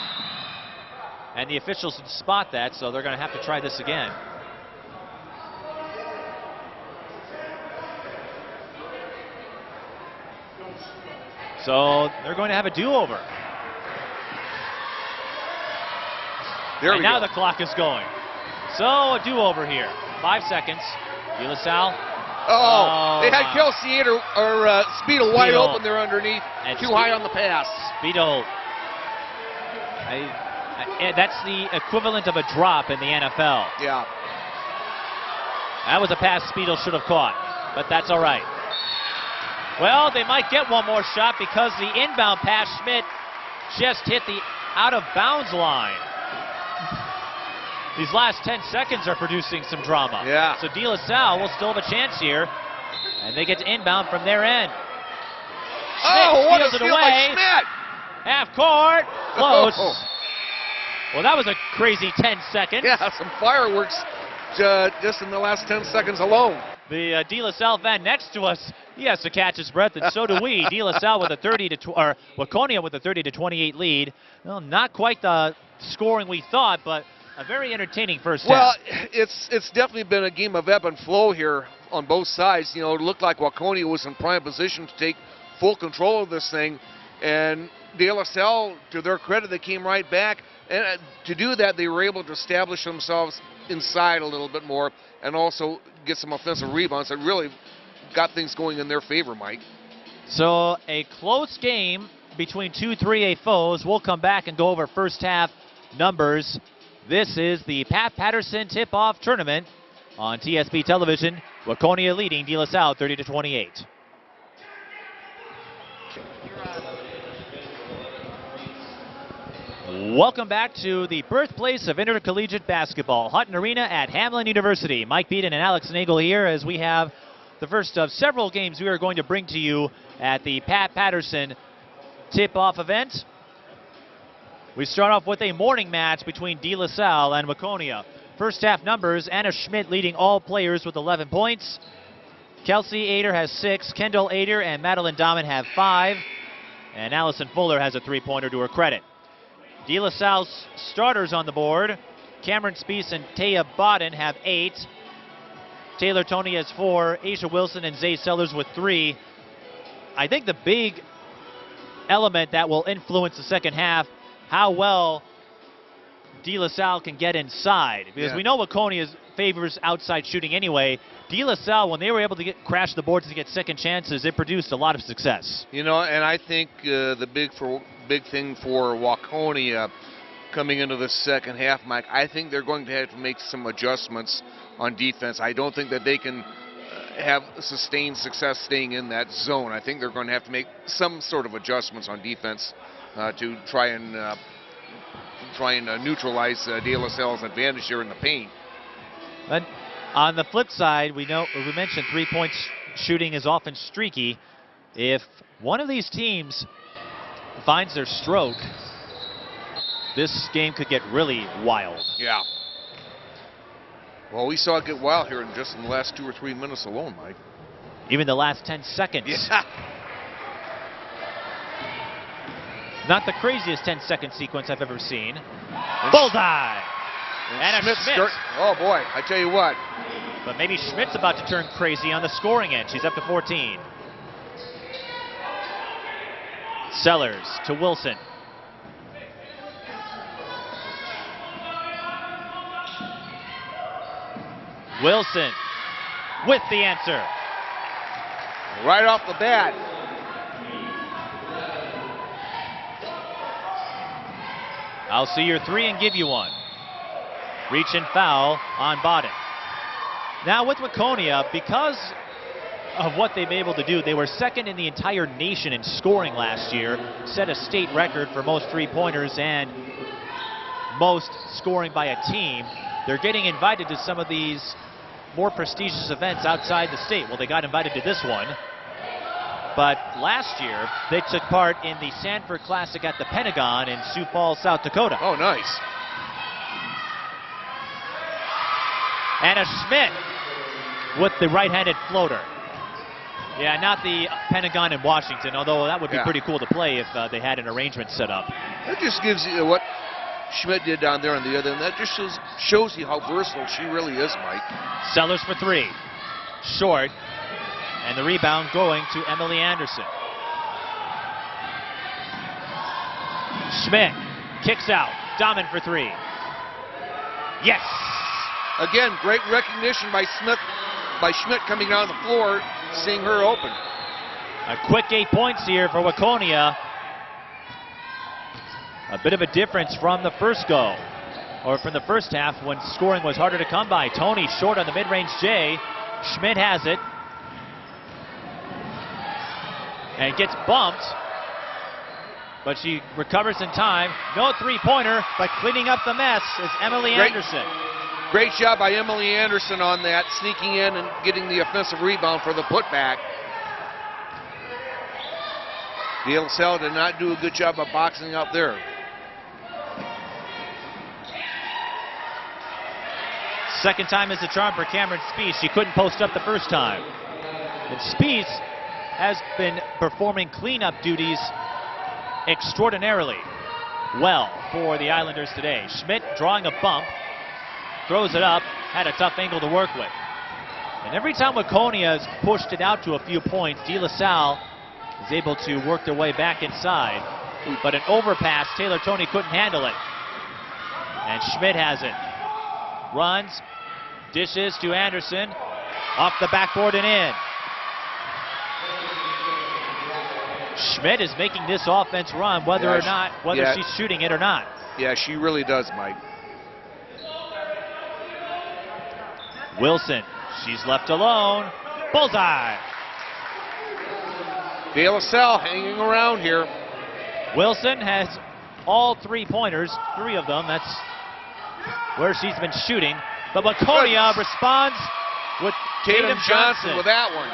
And the officials can spot that, so they're going to have to try this again. So they're going to have a do-over. There we And now go. the clock is going. So a do-over here. 5 seconds. De La Salle. Oh, they had wow. Kelsey Ader, or Speedle wide Speedle. open there underneath. And Too high on the pass. Speedle. That's the equivalent of a drop in the NFL. Yeah. That was a pass Speedle should have caught, but that's all right. Well, they might get one more shot because the inbound pass, Schmidt just hit the out-of-bounds line. These last 10 seconds are producing some drama. Yeah. So De La Salle will still have a chance here, and they get to inbound from their end. Oh, what a steals it steal away. by Schmidt! Half court, close. Oh. Well, that was a crazy 10 seconds. Yeah, some fireworks just in the last 10 seconds alone. The De La Salle fan next to us, he has to catch his breath, and so do we. De La Salle with a 30-28 with a 30-28 lead. Well, not quite the scoring we thought, but a very entertaining first Well, half. it's definitely been a game of ebb and flow here on both sides. You know, it looked like Waconia was in prime position to take full control of this thing, and De La Salle, to their credit, they came right back. And to do that, they were able to establish themselves inside a little bit more and also get some offensive rebounds that really got things going in their favor, Mike. So a close game between two 3A foes. We'll come back and go over first half numbers. This is the Pat Patterson tip-off tournament on TSP television. Waconia leading De La Salle 30-28. Welcome back to the birthplace of intercollegiate basketball, Hutton Arena at Hamline University. Mike Beaton and Alex Nagel here as we have the first of several games we are going to bring to you at the Pat Patterson tip-off event. We start off with a morning match between De La Salle and Waconia. First half numbers, Anna Schmidt leading all players with 11 points. Kelsey Ader has 6, Kendall Ader and Madeline Dahman have 5, and Allison Fuller has a 3-pointer to her credit. De La Salle's starters on the board. Cameron Speece and Teja Bodden have 8. Taylor Tony has 4. Aisha Wilson and Zay Sellers with 3. I think the big element that will influence the second half, how well De La Salle can get inside. Because we know Waconia favors outside shooting anyway. De La Salle, when they were able to crash the boards to get second chances, it produced a lot of success. You know, and I think the big thing for Waconia coming into the second half, Mike, I think they're going to have to make some adjustments on defense. I don't think that they can have sustained success staying in that zone. I think they're going to have to make some sort of adjustments on defense to try and neutralize De La Salle's advantage here in the paint. But on the flip side, we mentioned three-point shooting is often streaky. If one of these teams finds their stroke, this game could get really wild. Yeah. Well, we saw it get wild here in just in the last 2 or 3 minutes alone, Mike. Even the last 10 seconds. Yeah. Not the craziest 10-second sequence I've ever seen. Bullseye! And a Schmidt. Oh, boy, I tell you what. But maybe Schmidt's about to turn crazy on the scoring end. She's up to 14. Sellers to Wilson. Wilson with the answer. Right off the bat. I'll see your 3 and give you 1. Reach and foul on Bodden. Now with Waconia, because of what they've been able to do, they were second in the entire nation in scoring last year, set a state record for most three-pointers and most scoring by a team. They're getting invited to some of these more prestigious events outside the state. Well, they got invited to this one. But last year, they took part in the Sanford Classic at the Pentagon in Sioux Falls, South Dakota. Oh, nice. Anna Schmidt with the right-handed floater. Yeah, not the Pentagon in Washington, although that would be pretty cool to play if they had an arrangement set up. That just gives you what Schmidt did down there on the other end. That just shows you how versatile she really is, Mike. Sellers for 3. Short. And the rebound going to Emily Anderson. Schmidt kicks out. Dahman for three. Yes! Again, great recognition by Schmidt coming down the floor, seeing her open. A quick 8 points here for Waconia. A bit of a difference from the first go, or from the first half when scoring was harder to come by. Tony short on the mid-range J. Schmidt has it. And gets bumped. But she recovers in time. No three-pointer, but cleaning up the mess is Emily Anderson. Great job by Emily Anderson on that, sneaking in and getting the offensive rebound for the putback. De La Salle did not do a good job of boxing up there. Second time is the charm for Cameron Spies. She couldn't post up the first time. And Spies has been performing cleanup duties extraordinarily well for the Islanders today. Schmidt drawing a bump, throws it up, had a tough angle to work with. And every time Waconia has pushed it out to a few points, De La Salle is able to work their way back inside. But an overpass, Taylor Toney couldn't handle it. And Schmidt has it. Runs, dishes to Anderson, off the backboard and in. Schmidt is making this offense run whether she's shooting it or not. Yeah, she really does, Mike. Wilson, she's left alone. Bullseye. De La Salle hanging around here. Wilson has all three-pointers, three of them. That's where she's been shooting. But Waconia responds with Tatum Johnson with that one.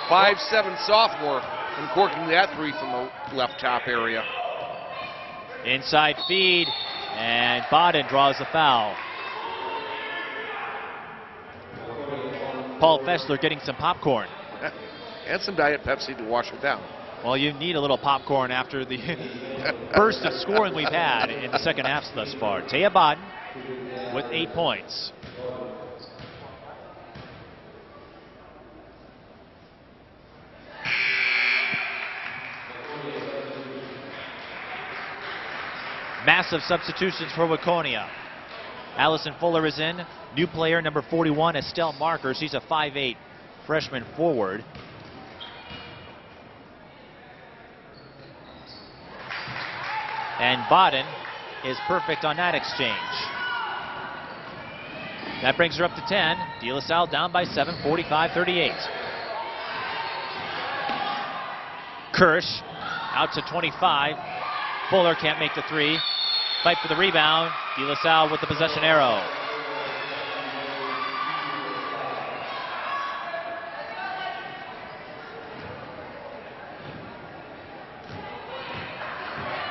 5'7" sophomore, uncorking that three from the left top area. Inside feed, and Bodden draws the foul. Paul Fessler getting some popcorn. And some Diet Pepsi to wash it down. Well, you need a little popcorn after the burst of scoring we've had in the second half thus far. Teja Bodden with 8 points. Massive substitutions for Waconia. Allison Fuller is in. New player, number 41, Estelle Marker. She's a 5'8" freshman forward. And Bodden is perfect on that exchange. That brings her up to 10. De La Salle down by 7, 45-38. Kirsch out to 25. Fuller can't make the three. Fight for the rebound. De La Salle with the possession arrow.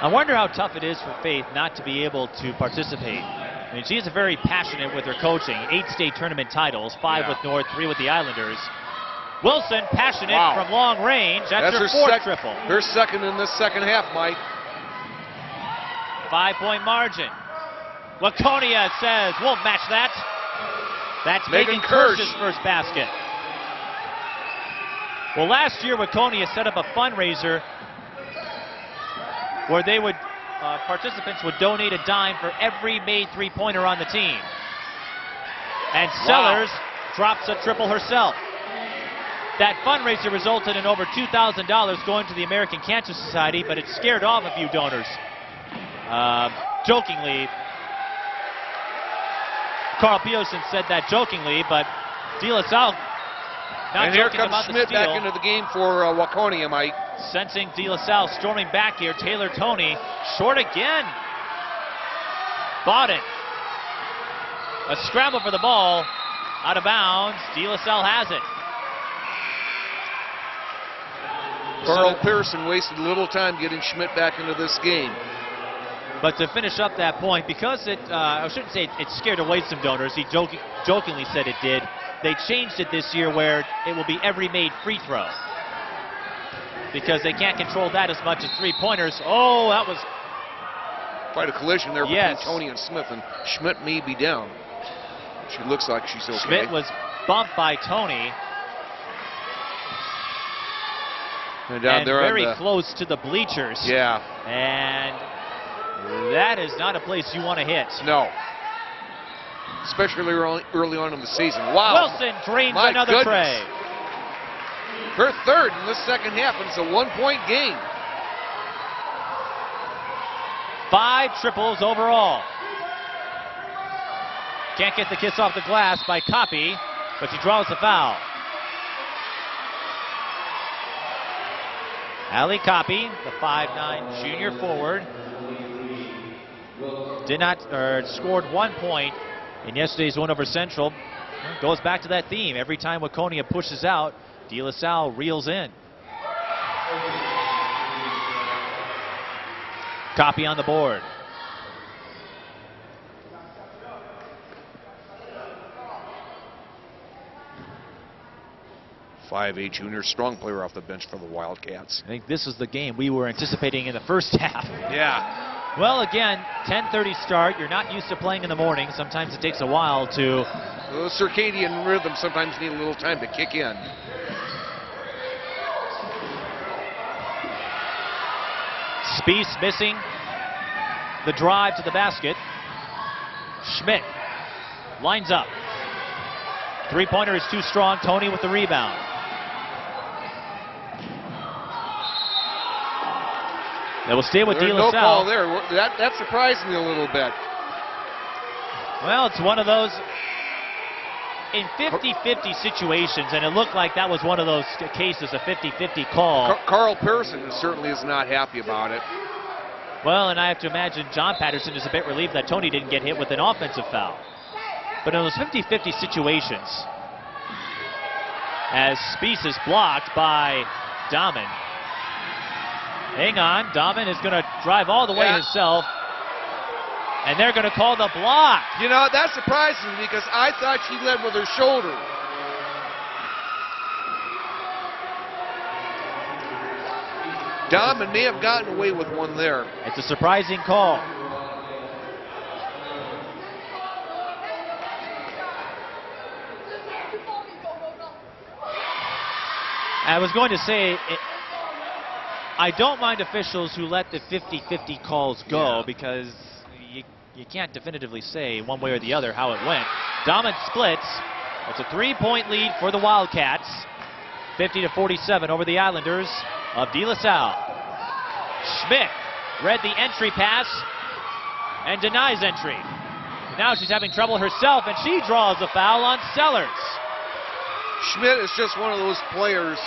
I wonder how tough it is for Faith not to be able to participate. I mean, she is very passionate with her coaching. 8 state tournament titles, 5 with North, 3 with the Islanders. Wilson, passionate from long range. That's her fourth triple. Her second in this second half, Mike. 5-point margin. Waconia says, won't match that. That's Megan Kirsch's first basket. Well, last year, Waconia set up a fundraiser where they would, participants would donate a dime for every made three-pointer on the team. And Sellers drops a triple herself. That fundraiser resulted in over $2,000 going to the American Cancer Society, but it scared off a few donors. Jokingly, Carl Pearson said that jokingly, but De La Salle not and here joking comes about Schmidt the steal. back into the game for Waconia, Mike. Sensing De La Salle storming back here. Taylor Toney short again. Bodden. A scramble for the ball. Out of bounds. De La Salle has it. Carl Pearson wasted little time getting Schmidt back into this game. But to finish up that point, because it, I shouldn't say it scared away some donors, he jokingly said it did, they changed it this year where it will be every made free throw. Because they can't control that as much as three-pointers. Oh, that was... quite a collision there between Toney and Smith, and Schmidt may be down. She looks like she's okay. Schmidt was bumped by Toney. And very close to the bleachers. Yeah. And that is not a place you want to hit. No. Especially early on in the season. Wow. Wilson drains another tray. Her third in the second half, and it's a 1-point game. 5 triples overall. Can't get the kiss off the glass by Copy, but she draws the foul. Allie Copy, the 5'9" junior forward, scored 1 point in yesterday's win over Central. Goes back to that theme. Every time Waconia pushes out, De La Salle reels in. Copy on the board. .58 junior, strong player off the bench for the Wildcats. I think this is the game we were anticipating in the first half. Yeah. Well, again, 10:30 start. You're not used to playing in the morning. Sometimes it takes a while to... The circadian rhythm sometimes need a little time to kick in. Spieth missing the drive to the basket. Schmidt lines up. Three-pointer is too strong. Tony with the rebound. They will stay with De La Salle. No call there. That surprised me a little bit. Well, it's one of those in 50-50 situations, and it looked like that was one of those cases, a 50-50 call. Carl Pearson certainly is not happy about it. Well, and I have to imagine John Patterson is a bit relieved that Tony didn't get hit with an offensive foul. But in those 50-50 situations, as Spieth is blocked by Dahmen. Hang on, Dahmen is going to drive all the way himself, and they're going to call the block. You know, that surprised me because I thought she led with her shoulder. Dahmen may have gotten away with one there. It's a surprising call. I was going to say, I don't mind officials who let the 50-50 calls go because you can't definitively say one way or the other how it went. Dahmen splits. It's a 3-point lead for the Wildcats. 50-47 over the Islanders of De La Salle. Schmidt read the entry pass and denies entry. Now she's having trouble herself, and she draws a foul on Sellers. Schmidt is just one of those players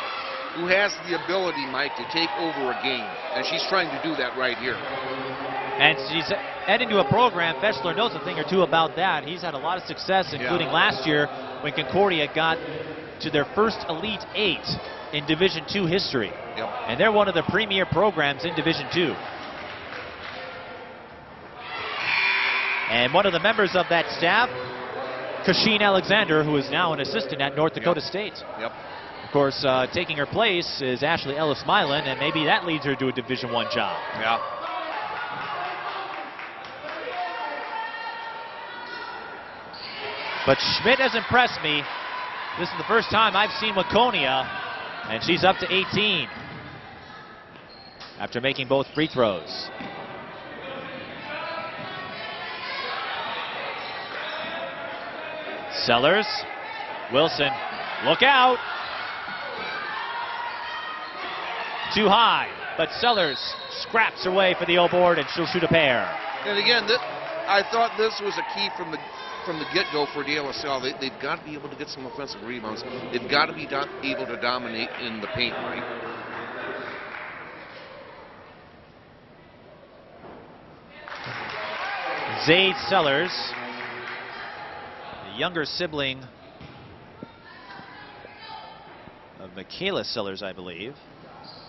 who has the ability, Mike, to take over a game, and she's trying to do that right here. And she's heading to a program. Fechler knows a thing or two about that. He's had a lot of success, including last year when Concordia got to their first Elite 8 in Division II history. Yep. And they're one of the premier programs in Division II. And one of the members of that staff, Kasheen Alexander, who is now an assistant at North Dakota State. Yep. Of course, taking her place is Ashley Ellis-Milan, and maybe that leads her to a Division I job. Yeah. But Schmidt has impressed me. This is the first time I've seen Waconia, and she's up to 18 after making both free throws. Sellers, Wilson, look out. Too high, but Sellers scraps her way for the O-board, and she'll shoot a pair. And again, I thought this was a key from the get-go for De La Salle. They've got to be able to get some offensive rebounds. They've got to be able to dominate in the paint, right? Zaid Sellers, the younger sibling of Michaela Sellers, I believe.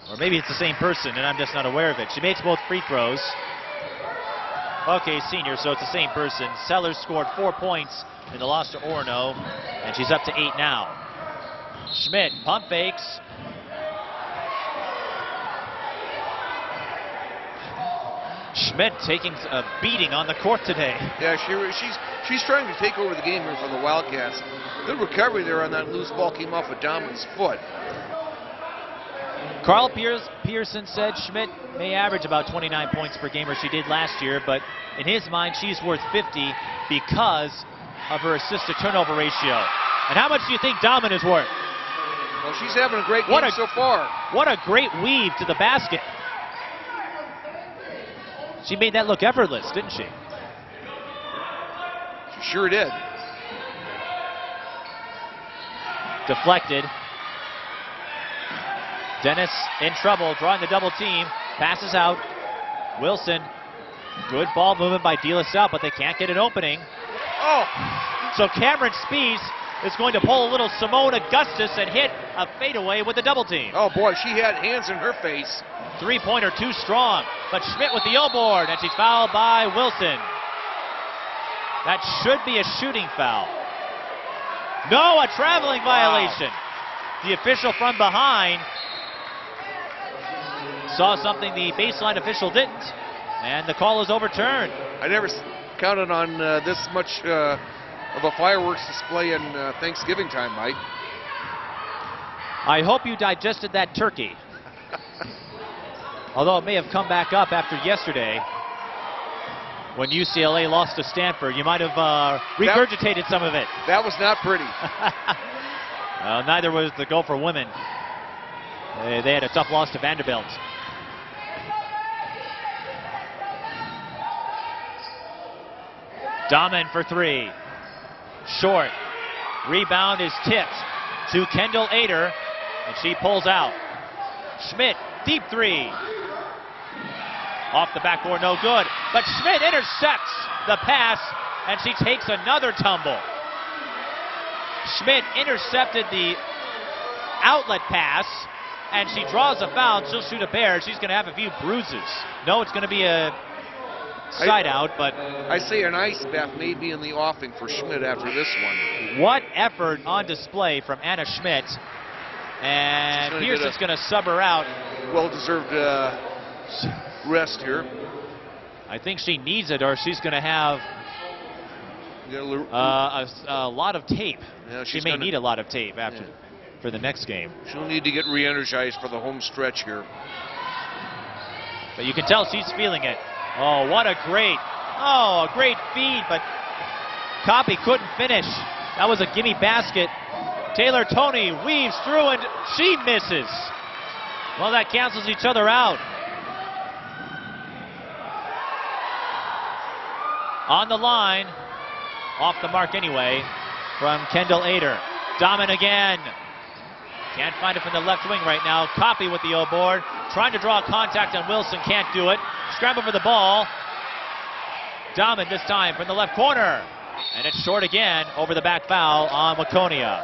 Or maybe it's the same person and I'm just not aware of it. She makes both free throws. Okay, senior, so it's the same person. Sellers scored 4 points in the loss to Orono, and she's up to 8 now. Schmidt, pump fakes. Schmidt taking a beating on the court today. Yeah, she's trying to take over the game here for the Wildcats. Good recovery there on that loose ball, came off of Dahmen's foot. Carl Pearson said Schmidt may average about 29 points per game, or she did last year, but in his mind, she's worth 50 because of her assist-to-turnover ratio. And how much do you think Dahmen is worth? Well, she's having a great game so far. What a great weave to the basket. She made that look effortless, didn't she? She sure did. Deflected. Dennis in trouble, drawing the double team. Passes out. Wilson. Good ball movement by De La Salle, but they can't get an opening. Oh! So Cameron Spies is going to pull a little Simone Augustus and hit a fadeaway with the double team. Oh boy, she had hands in her face. Three-pointer too strong, but Schmidt with the O-board, and she's fouled by Wilson. That should be a shooting foul. No, a traveling violation. The official from behind saw something the baseline official didn't, and the call is overturned. I never counted on this much of a fireworks display in Thanksgiving time, Mike. I hope you digested that turkey. Although it may have come back up after yesterday when UCLA lost to Stanford. You might have regurgitated some of it. That was not pretty. Neither was the Gopher women. They had a tough loss to Vanderbilt. Dahmen for three. Short. Rebound is tipped to Kendall Ader, and she pulls out. Schmidt, deep three. Off the backboard, no good. But Schmidt intercepts the pass, and she takes another tumble. Schmidt intercepted the outlet pass, and she draws a foul. She'll shoot a pair. She's going to have a few bruises. No, it's going to be a side out, but I say an ice bath may be in the offing for Schmidt after this one. What effort on display from Anna Schmidt. And Pearson's going to sub her out. Well-deserved rest here. I think she needs it, or she's going to have a lot of tape. Yeah, she may need a lot of tape after for the next game. She'll need to get re-energized for the home stretch here. But you can tell she's feeling it. Oh, what a great feed, but Copy couldn't finish. That was a gimme basket. Taylor Toney weaves through, and she misses. Well, that cancels each other out. On the line, off the mark anyway, from Kendall Ader. Dahmen again. Can't find it from the left wing right now. Copy with the O-board. Trying to draw contact on Wilson, can't do it. Scramble for the ball. Dahmen this time from the left corner. And it's short again over the back foul on Waconia.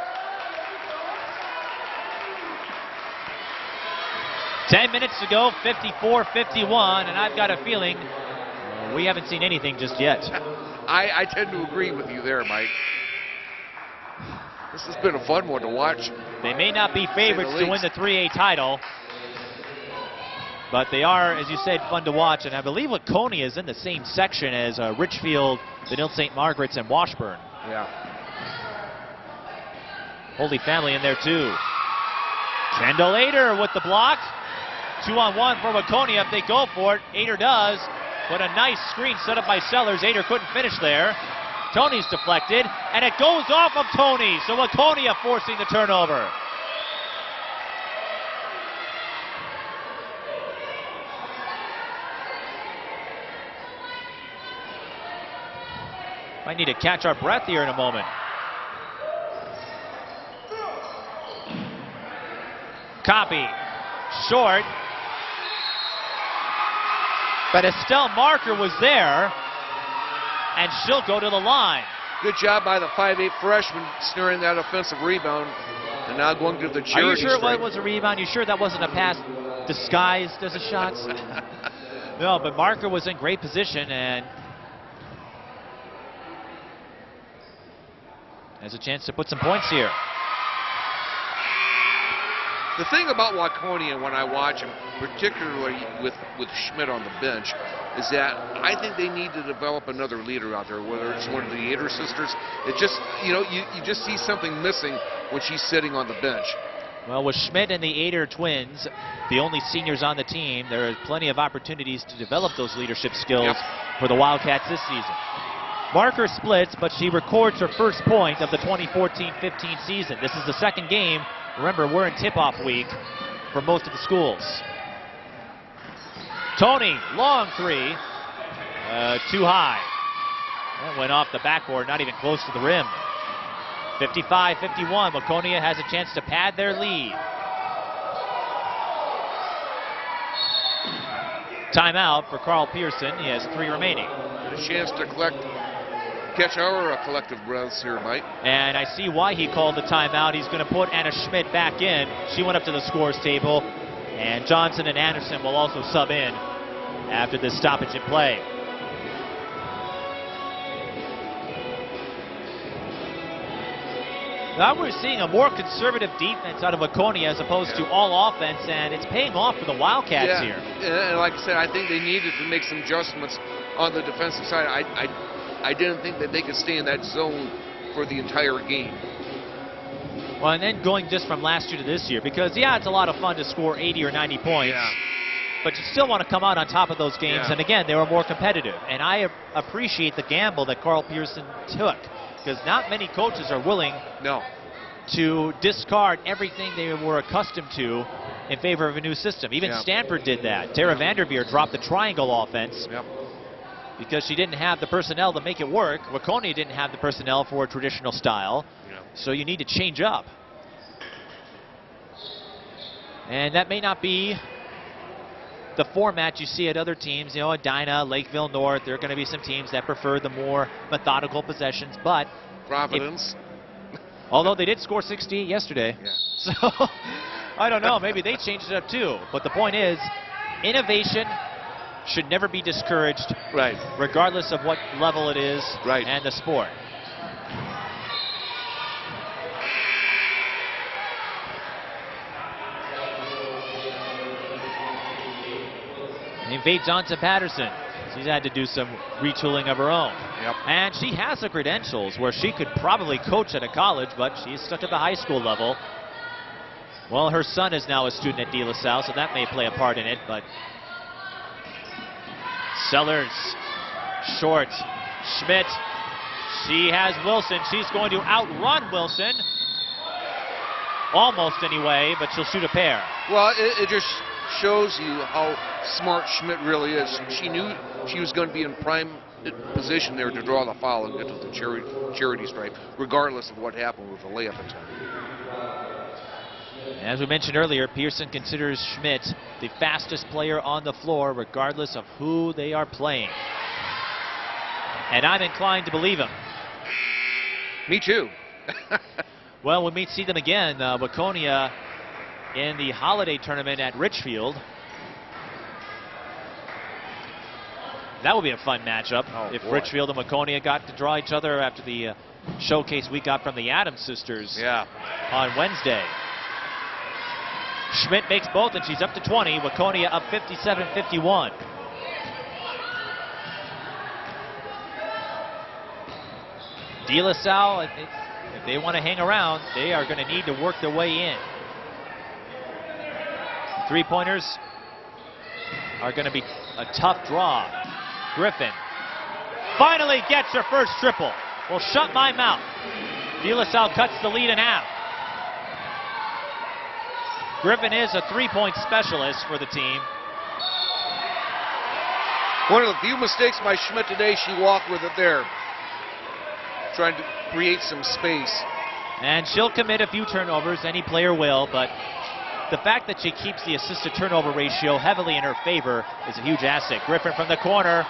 10 minutes to go, 54-51, and I've got a feeling we haven't seen anything just yet. I tend to agree with you there, Mike. This has been a fun one to watch. They may not be favorites to win the 3A title, but they are, as you said, fun to watch. And I believe Waconia is in the same section as Richfield, Benilde St. Margaret's, and Washburn. Yeah. Holy Family in there too. Kendall Ader with the block. 2-on-1 for Waconia if they go for it. Ader does, but a nice screen set up by Sellers. Ader couldn't finish there. Toney's deflected, and it goes off of Toney, so Waconia forcing the turnover. Might need to catch our breath here in a moment. Copy, short. But Estelle Marker was there, and she'll go to the line. Good job by the 5'8" freshman snaring that offensive rebound, and now going to the charity. Are you sure it was a rebound? You sure that wasn't a pass disguised as a shot? No, but Marker was in great position and has a chance to put some points here. The thing about Waconia when I watch them, particularly with Schmidt on the bench, is that I think they need to develop another leader out there, whether it's one of the Ader sisters. It just, you just see something missing when she's sitting on the bench. Well, with Schmidt and the Ader twins, the only seniors on the team, there are plenty of opportunities to develop those leadership skills for the Wildcats this season. Marker splits, but she records her first point of the 2014-15 season. This is the second game. Remember, we're in tip-off week for most of the schools. Tony, long three, too high. That went off the backboard, not even close to the rim. 55-51, Waconia has a chance to pad their lead. Timeout for Carl Pearson. He has 3 remaining. A chance to catch our collective breaths here, Mike. And I see why he called the timeout. He's going to put Anna Schmidt back in. She went up to the scores table. And Johnson and Anderson will also sub in after this stoppage in play. Now we're seeing a more conservative defense out of Waconia as opposed to all offense, and it's paying off for the Wildcats here. And like I said, I think they needed to make some adjustments on the defensive side. I didn't think that they could stay in that zone for the entire game. Well, and then going just from last year to this year, because, yeah, it's a lot of fun to score 80 or 90 points, but you still want to come out on top of those games, and again, they were more competitive. And I appreciate the gamble that Carl Pearson took, because not many coaches are willing to discard everything they were accustomed to in favor of a new system. Even Stanford did that. Tara Vanderveer dropped the triangle offense because she didn't have the personnel to make it work. Waconia didn't have the personnel for a traditional style, so you need to change up. And that may not be the format you see at other teams. You know, Edina, Lakeville North, there are going to be some teams that prefer the more methodical possessions, but Providence. Although they did score 68 yesterday. So I don't know, maybe they changed it up too. But the point is, innovation should never be discouraged, regardless of what level it is and the sport. And Faye Johnson-Patterson, she's had to do some retooling of her own. And she has the credentials where she could probably coach at a college, but she's stuck at the high school level. Well, her son is now a student at De La Salle, so that may play a part in it, but Sellers, short, Schmidt, she has Wilson. She's going to outrun Wilson. Almost anyway, but she'll shoot a pair. Well, it just shows you how smart Schmidt really is. She knew she was going to be in prime position there to draw the foul and get to the charity stripe, regardless of what happened with the layup attempt. As we mentioned earlier, Pearson considers Schmidt the fastest player on the floor, regardless of who they are playing. And I'm inclined to believe him. Me too. Well, we may see them again, Waconia in the holiday tournament at Richfield. That would be a fun matchup if Richfield and Waconia got to draw each other after the showcase we got from the Adams sisters on Wednesday. Schmidt makes both, and she's up to 20. Waconia up 57-51. De La Salle, if they want to hang around, they are going to need to work their way in. Three-pointers are going to be a tough draw. Griffin finally gets her first triple. Well, shut my mouth. De La Salle cuts the lead in half. Griffin is a three-point specialist for the team. One of the few mistakes by Schmidt today, she walked with it there, trying to create some space. And she'll commit a few turnovers, any player will, but the fact that she keeps the assist-to-turnover ratio heavily in her favor is a huge asset. Griffin from the corner,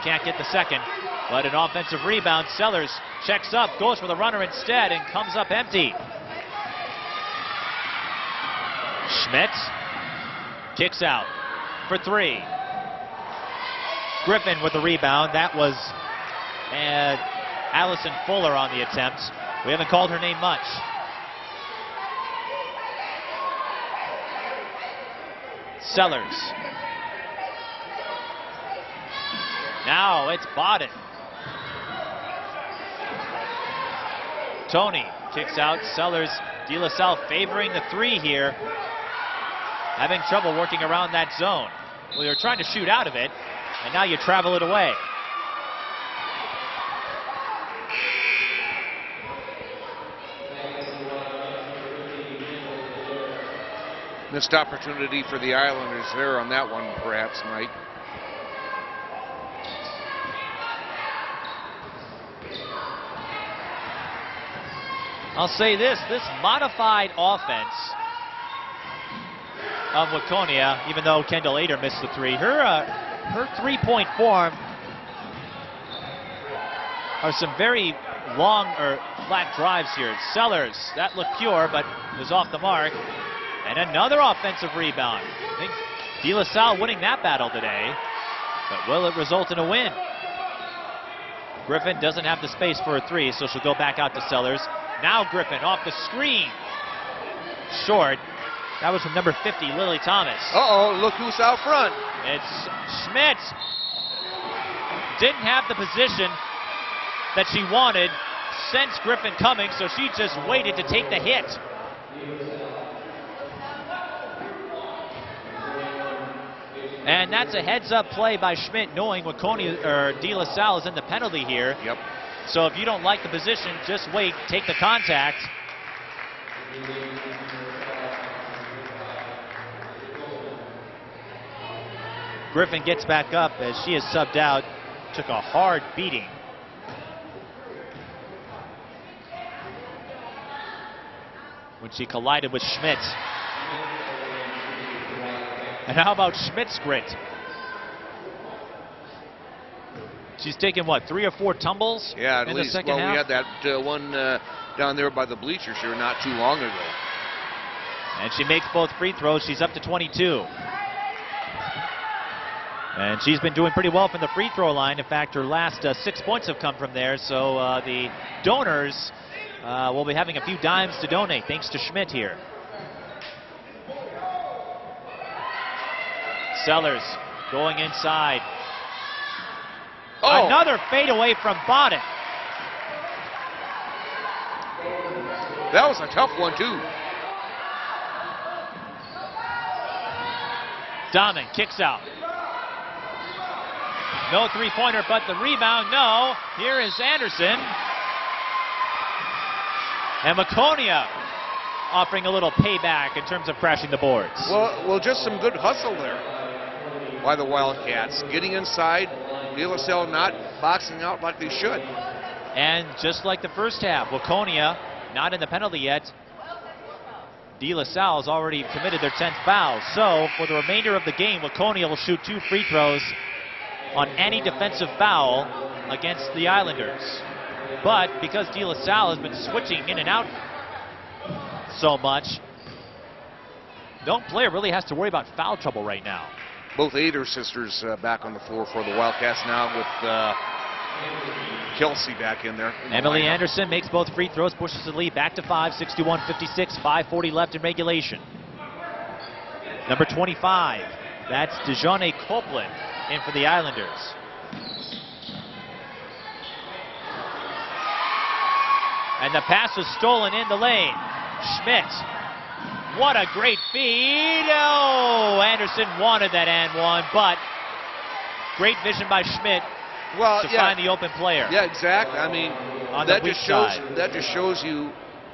can't get the second, but an offensive rebound. Sellers checks up, goes for the runner instead, and comes up empty. Schmidt kicks out for three. Griffin with the rebound. That was Allison Fuller on the attempt. We haven't called her name much. Sellers. Now it's Bodden. Tony kicks out. Sellers De La Salle favoring the 3 here. Having trouble working around that zone. Well, you're trying to shoot out of it, and now you travel it away. Missed opportunity for the Islanders there on that one, perhaps, Mike. I'll say this modified offense of Waconia, even though Kendall Ader missed the 3, her three-point form are some very long or flat drives here. Sellers, that looked pure, but was off the mark. And another offensive rebound. I think De La Salle winning that battle today, but will it result in a win? Griffin doesn't have the space for a 3, so she'll go back out to Sellers. Now Griffin off the screen. Short. That was from number 50, Lily Thomas. Uh-oh, look who's out front. It's Schmidt. Didn't have the position that she wanted. Sensed Griffin coming, so she just waited to take the hit. And that's a heads-up play by Schmidt, knowing Waconia or De La Salle is in the penalty here. Yep. So if you don't like the position, just wait, take the contact. Griffin gets back up as she is subbed out. Took a hard beating. When she collided with Schmidt. And how about Schmidt's grit? She's taken, what, 3 or 4 tumbles yeah, at in least. the second Well, half? we had that one down there by the bleachers here not too long ago. And she makes both free throws. She's up to 22. And she's been doing pretty well from the free throw line. In fact, her last 6 points have come from there. So the donors will be having a few dimes to donate, thanks to Schmidt here. Sellers going inside. Oh. Another fadeaway from Bodden. That was a tough one, too. Dahman kicks out. No three-pointer, but the rebound, no. Here is Anderson. And Waconia offering a little payback in terms of crashing the boards. Well, just some good hustle there by the Wildcats. Getting inside, De La Salle not boxing out like they should. And just like the first half, Waconia not in the penalty yet. De La Salle has already committed their 10th foul. So for the remainder of the game, Waconia will shoot 2 free throws on any defensive foul against the Islanders. But because De La Salle has been switching in and out so much, no player really has to worry about foul trouble right now. Both Ader sisters back on the floor for the Wildcats now with Kelsey back in there. Emily Anderson makes both free throws, pushes the lead back to 5, 61-56, 5:40 left in regulation. Number 25, that's Dejane Copeland in for the Islanders. And the pass was stolen in the lane. Schmidt. What a great feed. Oh, Anderson wanted that and one, but great vision by Schmidt to find the open player. Yeah, exactly. I mean, on that the just weak shows side. that just shows you,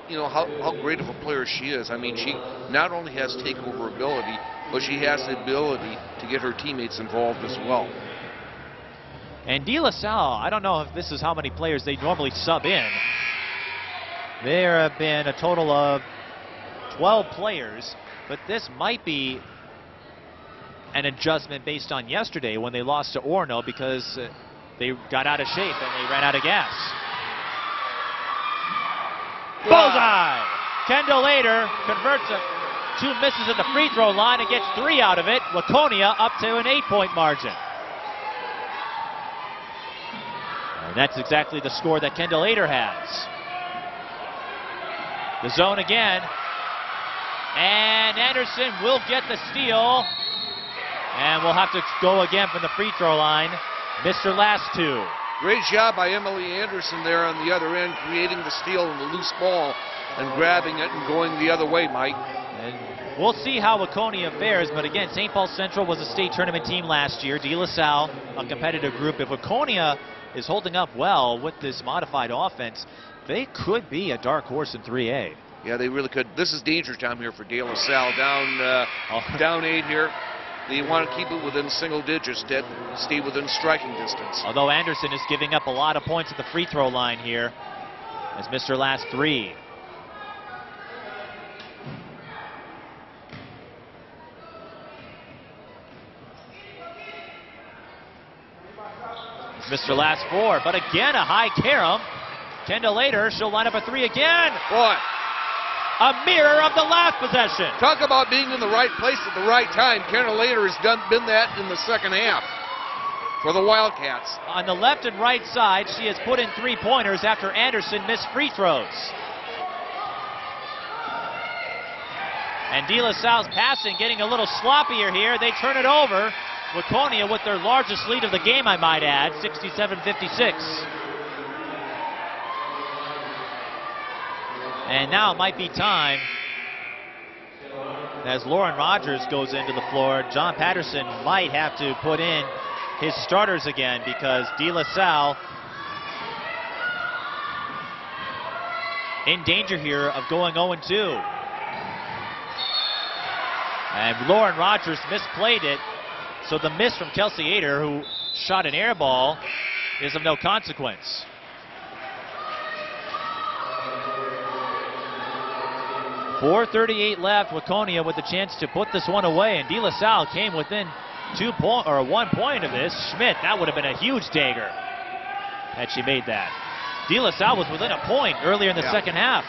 how great of a player she is. I mean, she not only has takeover ability, but she has the ability to get her teammates involved as well. And De La Salle, I don't know if this is how many players they normally sub in. There have been a total of 12 players, but this might be an adjustment based on yesterday when they lost to Orono because they got out of shape and they ran out of gas. Bullseye! Kendall Ader converts 2 misses at the free throw line and gets 3 out of it. Waconia up to an 8-point margin. And that's exactly the score that Kendall Ader has. The zone again. And Anderson will get the steal. And we'll have to go again from the free throw line. Missed her last 2. Great job by Emily Anderson there on the other end, creating the steal and the loose ball. and grabbing it and going the other way, Mike. And we'll see how Waconia fares, but again, St. Paul Central was a state tournament team last year. De La Salle, a competitive group. If Waconia is holding up well with this modified offense, they could be a dark horse in 3A. Yeah, they really could. This is danger time here for De La Salle. Down 8 here. They want to keep it within single digits, to stay within striking distance. Although Anderson is giving up a lot of points at the free throw line here as missed her last 3. Missed her last 4, but again a high carom. Kendall later, she'll line up a 3 again. Boy. A mirror of the last possession. Talk about being in the right place at the right time. Kendall later has been that in the second half for the Wildcats. On the left and right side, she has put in 3-pointers after Anderson missed free throws. And De La Salle's passing getting a little sloppier here. They turn it over. Waconia with their largest lead of the game, I might add, 67-56. And now it might be time, as Lauren Rogers goes into the floor. John Patterson might have to put in his starters again because De La Salle in danger here of going 0-2. And Lauren Rogers misplayed it, so the miss from Kelsey Ader, who shot an air ball, is of no consequence. .438 left. Waconia with the chance to put this one away, and De La Salle came within 1 point of this. Schmidt, that would have been a huge dagger had she made that. De La Salle was within a point earlier in the second half,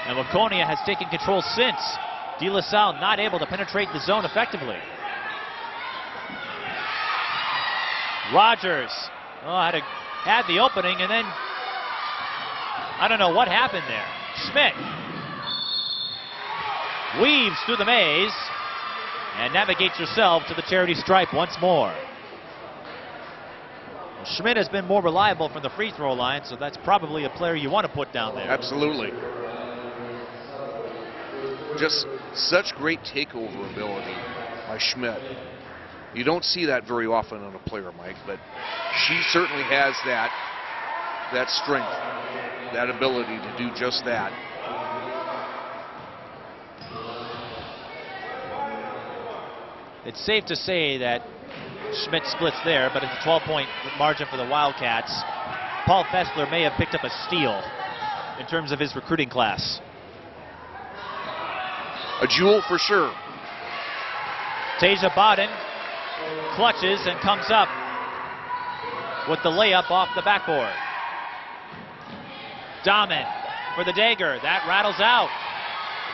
and Waconia has taken control since. De La Salle not able to penetrate the zone effectively. Rogers had the opening, and then I don't know what happened there. Schmidt weaves through the maze and navigates herself to the charity stripe once more. Well, Schmidt has been more reliable from the free throw line, so that's probably a player you want to put down there. Absolutely. Just such great takeover ability by Schmidt. You don't see that very often on a player, Mike, but she certainly has that strength, that ability to do just that. It's safe to say that Schmidt splits there, but it's a 12-point margin for the Wildcats. Paul Fessler may have picked up a steal in terms of his recruiting class. A jewel for sure. Teja Bodden clutches and comes up with the layup off the backboard. Dahmen for the dagger. That rattles out.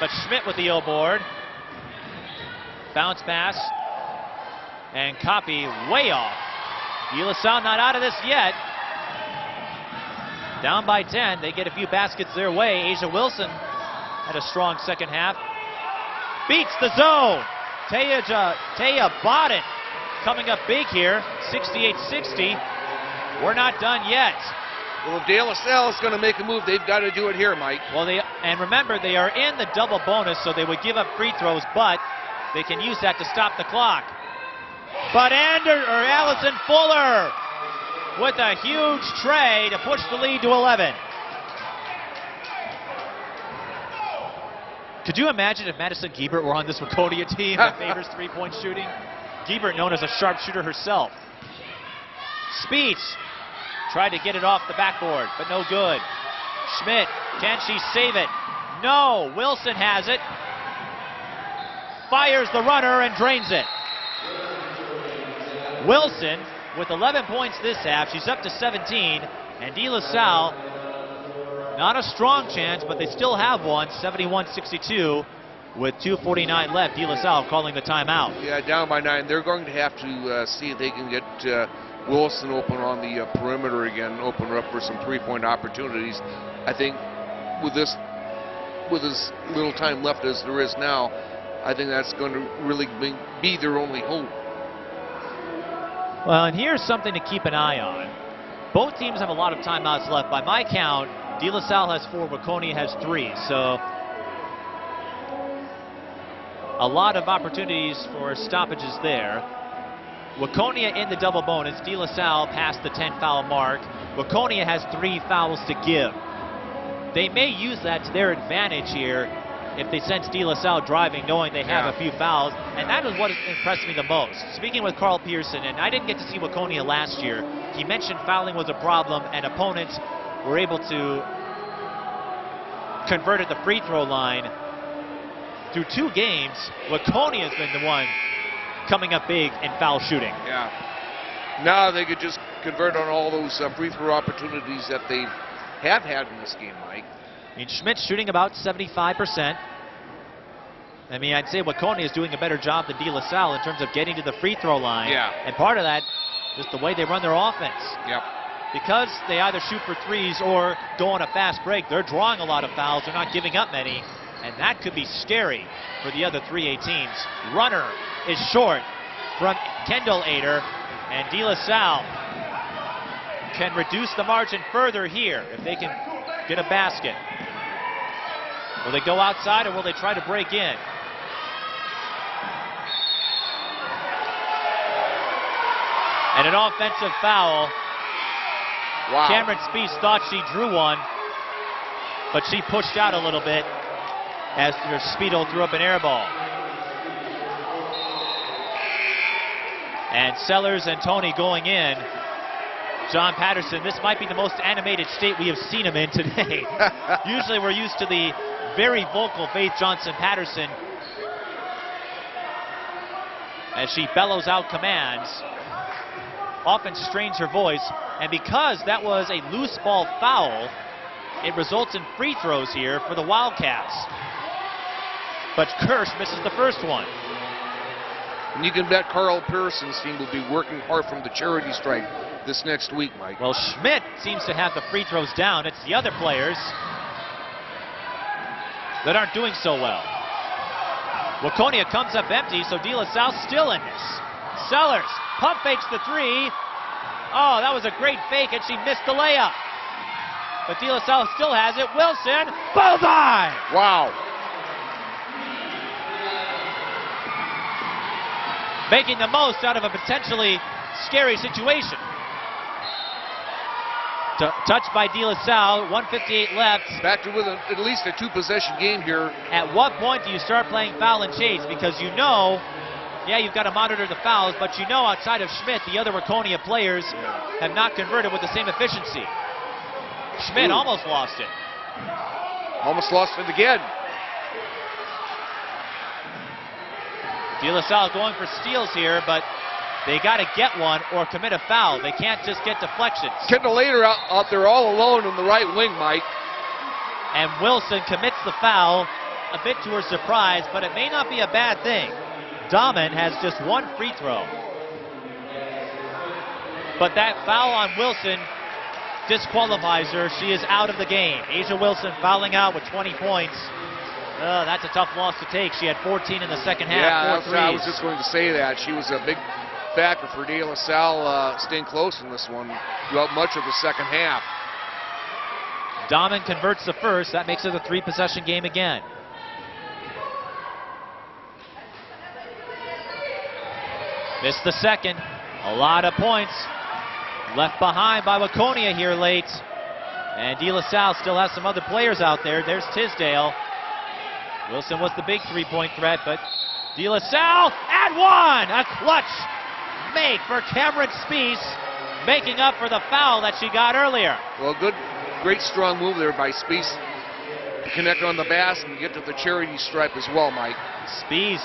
But Schmidt with the O-board. Bounce pass. And copy way off. De La Salle not out of this yet. Down by 10. They get a few baskets their way. Asia Wilson had a strong second half. Beats the zone. Teja Bodden coming up big here. 68-60. We're not done yet. Well, if De La Salle is going to make a move, they've got to do it here, Mike. Well, and remember, they are in the double bonus, so they would give up free throws, but they can use that to stop the clock. But Allison Fuller with a huge tray to push the lead to 11. Could you imagine if Madison Giebert were on this Waconia team that favors three-point shooting? Giebert, known as a sharpshooter herself. Speeds tried to get it off the backboard, but no good. Schmidt, can she save it? No, Wilson has it. Fires the runner and drains it. Wilson with 11 points this half. She's up to 17. And De La Salle, not a strong chance, but they still have one. 71-62 with 2:49 left. De La Salle calling the timeout. Yeah, down by 9. They're going to have to see if they can get Wilson open on the perimeter again, open her up for some three-point opportunities. I think with as little time left as there is now, I think that's going to really be their only hope. Well, and here's something to keep an eye on. Both teams have a lot of timeouts left. By my count, De La Salle has 4, Waconia has 3. So a lot of opportunities for stoppages there. Waconia in the double bonus. De La Salle past the 10 foul mark. Waconia has 3 fouls to give. They may use that to their advantage here if they sense De La Salle driving, knowing they have a few fouls. And that is what impressed me the most. Speaking with Carl Pearson, and I didn't get to see Waconia last year, he mentioned fouling was a problem and opponents were able to convert at the free throw line. Through 2 games, Waconia has been the one coming up big in foul shooting. Yeah. Now they could just convert on all those free throw opportunities that they have had in this game, Mike. I mean, Schmidt's shooting about 75%. I mean, I'd say Waconia is doing a better job than De La Salle in terms of getting to the free throw line. Yeah. And part of that is the way they run their offense. Yep. Because they either shoot for threes or go on a fast break, they're drawing a lot of fouls. They're not giving up many. And that could be scary for the other 3A teams. Runner is short from Kendall Ader. And De La Salle can reduce the margin further here if they can get a basket. Will they go outside or will they try to break in? And an offensive foul. Wow. Cameron Spees thought she drew one, but she pushed out a little bit as Speedo threw up an air ball. And Sellers and Tony going in. John Patterson, this might be the most animated state we have seen him in today. Usually we're used to the very vocal Faith Johnson Patterson as she bellows out commands, often strains her voice, and because that was a loose ball foul, it results in free throws here for the Wildcats. But Kirsch misses the first one. And you can bet Carl Pearson's team will be working hard from the charity stripe this next week, Mike. Well, Schmidt seems to have the free throws down. It's the other players that aren't doing so well. Waconia comes up empty, so De La Salle still in this. Sellers pump fakes the 3. Oh, that was a great fake, and she missed the layup. But De La Salle still has it. Wilson, bullseye! Wow. Making the most out of a potentially scary situation. Touched by De La Salle, 1:58 left. Back to with at least a 2-possession game here. At what point do you start playing foul and chase? Because you know, yeah, you've got to monitor the fouls, but you know outside of Schmidt, the other Waconia players have not converted with the same efficiency. Schmidt almost lost it. Almost lost it again. De La Salle going for steals here, but they got to get one or commit a foul. They can't just get deflections. Kendall Ader out there all alone in the right wing, Mike. And Wilson commits the foul, a bit to her surprise, but it may not be a bad thing. Dahman has just 1 free throw. But that foul on Wilson disqualifies her. She is out of the game. Asia Wilson fouling out with 20 points. That's a tough loss to take. She had 14 in the second half. Yeah, I was just going to say that. She was a big factor for De La Salle staying close in this one throughout much of the second half. Dahman converts the first. That makes it a 3-possession game again. Missed the second. A lot of points left behind by Waconia here late. And De La Salle still has some other players out there. There's Tisdale. Wilson was the big 3-point threat, but De La Salle and 1! A clutch make for Cameron Spees, making up for the foul that she got earlier. Well, great strong move there by Spees to connect on the basket and get to the charity stripe as well, Mike. Spees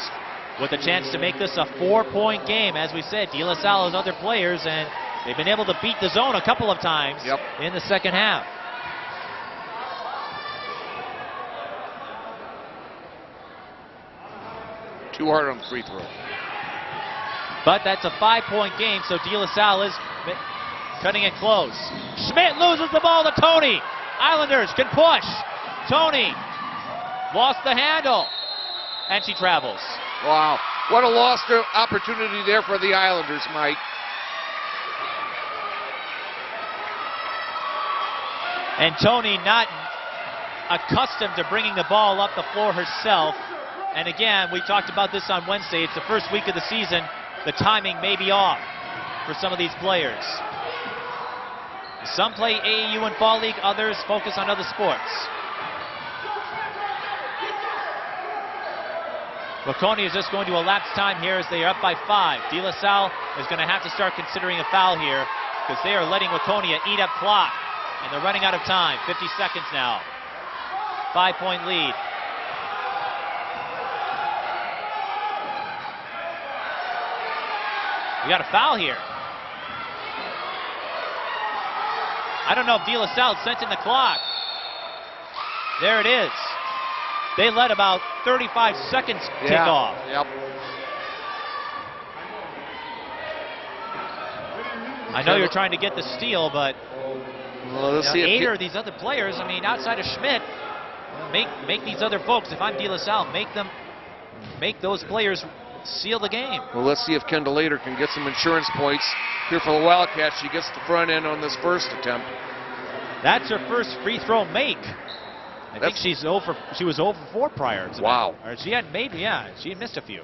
with a chance to make this a 4-point game. As we said, De La Salle has other players, and they've been able to beat the zone a couple of times in the second half. Too hard on the free throw. But that's a 5-point game, so De La Salle is cutting it close. Schmidt loses the ball to Tony. Islanders can push. Tony lost the handle, and she travels. Wow, what a lost opportunity there for the Islanders, Mike. And Tony not accustomed to bringing the ball up the floor herself. And again, we talked about this on Wednesday. It's the first week of the season. The timing may be off for some of these players. Some play AAU and Fall League, others focus on other sports. Waconia is just going to elapse time here as they are up by 5. De La Salle is going to have to start considering a foul here because they are letting Waconia eat up clock. And they're running out of time. 50 seconds now. 5-point lead. We got a foul here. I don't know if De La Salle sent in the clock. There it is. They let about 35 seconds tick off. Yep. I know you're trying to get the steal, but well, let's see eight of these other players, I mean, outside of Schmidt, make these other folks, if I'm De La Salle, make those players seal the game. Well, let's see if Kendall Lader can get some insurance points here for the Wildcats. She gets the front end on this first attempt. That's her first free throw make. I think she was 0 for 4 prior to wow. That. Or she had she had missed a few.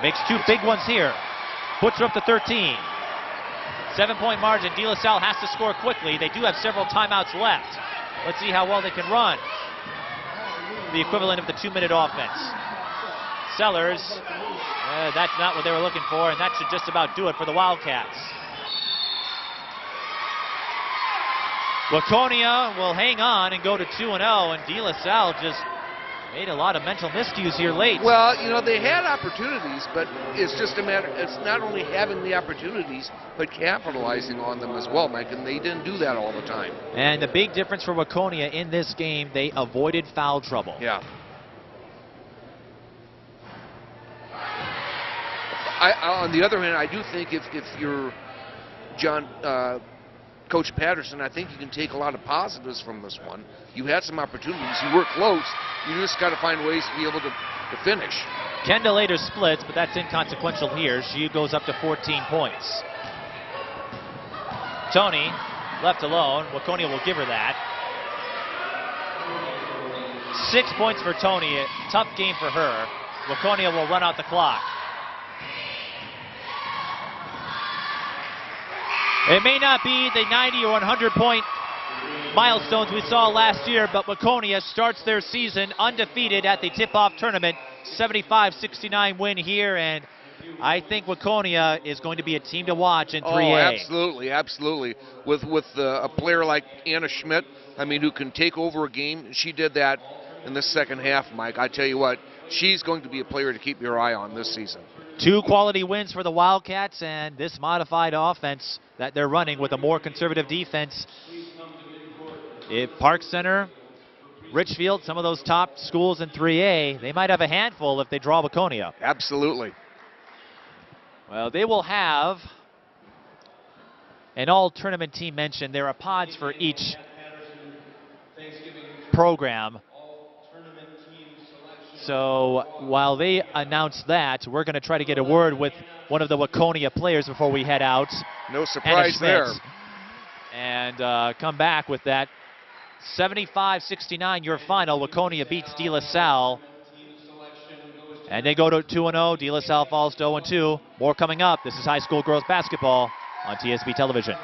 Makes 2 big ones here. Puts her up to 13. 7-point margin. De La Salle has to score quickly. They do have several timeouts left. Let's see how well they can run. The equivalent of the 2-minute offense. Sellers, that's not what they were looking for, and that should just about do it for the Wildcats. Waconia will hang on and go to 2-0, and De La Salle just made a lot of mental miscues here late. Well, you know, they had opportunities, but it's just a matter, it's not only having the opportunities, but capitalizing on them as well, Mike, and they didn't do that all the time. And the big difference for Waconia in this game, they avoided foul trouble. Yeah. On the other hand, I do think if you're Coach Patterson, I think you can take a lot of positives from this one. You had some opportunities. You were close. You just got to find ways to be able to finish. Kendall Lader splits, but that's inconsequential here. She goes up to 14 points. Tony, left alone. Waconia will give her that. 6 points for Tony. A tough game for her. Waconia will run out the clock. It may not be the 90 or 100-point milestones we saw last year, but Waconia starts their season undefeated at the tip-off tournament. 75-69 win here, and I think Waconia is going to be a team to watch in 3A. Oh, absolutely, absolutely. With a player like Anna Schmidt, I mean, who can take over a game. She did that in the second half, Mike. I tell you what, she's going to be a player to keep your eye on this season. 2 quality wins for the Wildcats, and this modified offense that they're running with a more conservative defense. Park Center, Richfield, some of those top schools in 3A, they might have a handful if they draw Waconia. Absolutely. Well, they will have an all-tournament team mentioned. There are pods for each program. So while they announce that, we're going to try to get a word with one of the Waconia players before we head out. No surprise there. And come back with that. 75-69 your final. Waconia beats De La Salle. And they go to 2-0. De La Salle falls to 0-2. More coming up. This is high school girls basketball on TSB Television.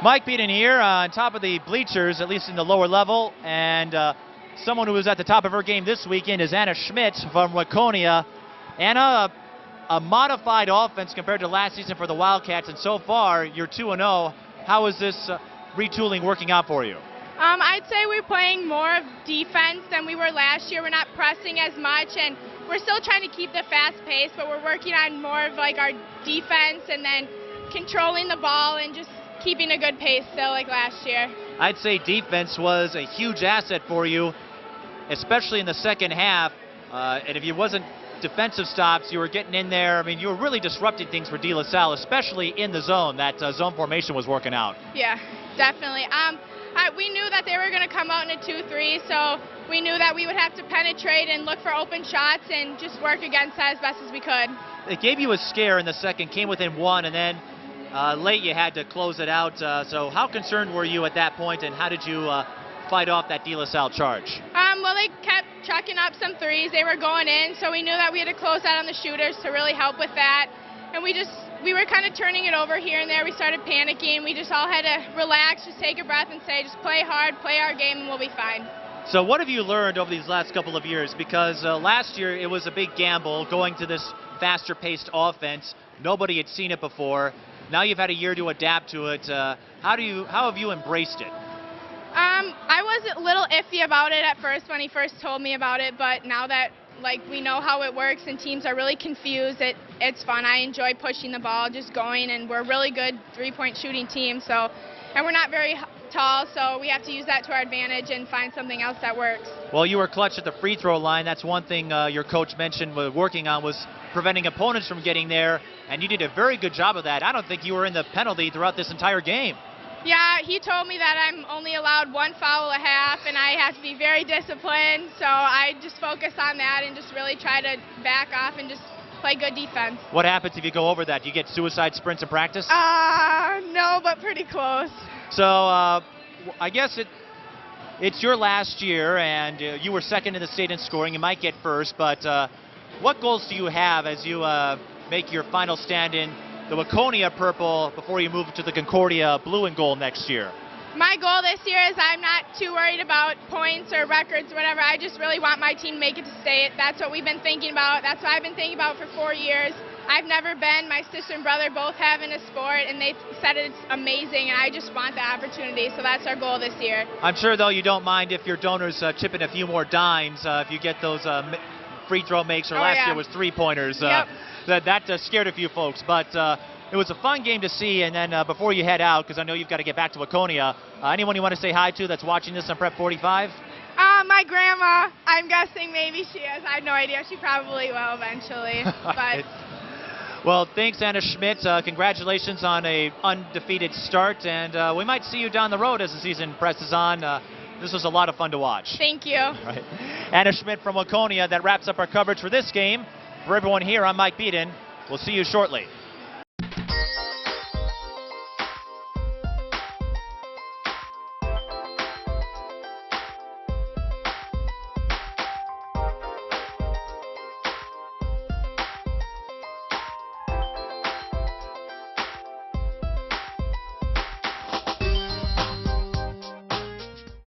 Mike Beaton here on top of the bleachers, at least in the lower level, and someone who was at the top of her game this weekend is Anna Schmidt from Waconia. Anna, a modified offense compared to last season for the Wildcats, and so far you're 2-0. How is this retooling working out for you? I'd say we're playing more of defense than we were last year. We're not pressing as much, and we're still trying to keep the fast pace, but we're working on more of like our defense and then controlling the ball and just keeping a good pace still like last year. I'd say defense was a huge asset for you, especially in the second half. And if it wasn't defensive stops, you were getting in there. I mean, you were really disrupting things for De La Salle, especially in the zone. That zone formation was working out. Yeah, definitely. We knew that they were going to come out in a 2-3, so we knew that we would have to penetrate and look for open shots and just work against that as best as we could. It gave you a scare in the second, came within one, and then late you had to close it out. So how concerned were you at that point, and how did you fight off that De La Salle charge? Well, they kept chucking up some threes. They were going in, so we knew that we had to close out on the shooters to really help with that. And we were kind of turning it over here and there. We started panicking. We just all had to relax, just take a breath and say, just play hard, play our game, and we'll be fine. So what have you learned over these last couple of years? Because last year it was a big gamble going to this faster-paced offense. Nobody had seen it before. Now you've had a year to adapt to it. How have you embraced it? I was a little iffy about it at first when he first told me about it, but now that we know how it works and teams are really confused, it's fun. I enjoy pushing the ball, just going, and we're a really good three-point shooting team. And we're not very tall, so we have to use that to our advantage and find something else that works. Well, you were clutch at the free throw line. That's one thing your coach mentioned working on was preventing opponents from getting there, and you did a very good job of that. I don't think you were in the penalty throughout this entire game. Yeah, he told me that I'm only allowed one foul a half, and I have to be very disciplined, so I just focus on that and just really try to back off and just play good defense. What happens if you go over that? Do you get suicide sprints in practice? No, but pretty close. So I guess it's your last year, and you were second in the state in scoring. You might get first, but what goals do you have as you make your final stand in the Waconia purple before you move to the Concordia blue and gold next year? My goal this year is I'm not too worried about points or records or whatever. I just really want my team to make it to state. That's what we've been thinking about. That's what I've been thinking about for 4 years. I've never been. My sister and brother both have in a sport, and they said it's amazing, and I just want the opportunity. So that's our goal this year. I'm sure, though, you don't mind if your donors chip in a few more dimes if you get those free throw makes, or last year was three-pointers. Yep. That scared a few folks, but it was a fun game to see. And then before you head out, because I know you've got to get back to Waconia, anyone you want to say hi to that's watching this on Prep 45? My grandma. I'm guessing maybe she is. I have no idea. She probably will eventually. But well, thanks, Anna Schmidt. Congratulations on a undefeated start, and we might see you down the road as the season presses on. This was a lot of fun to watch. Thank you. Right. Anna Schmidt from Waconia. That wraps up our coverage for this game. For everyone here, I'm Mike Bodden. We'll see you shortly.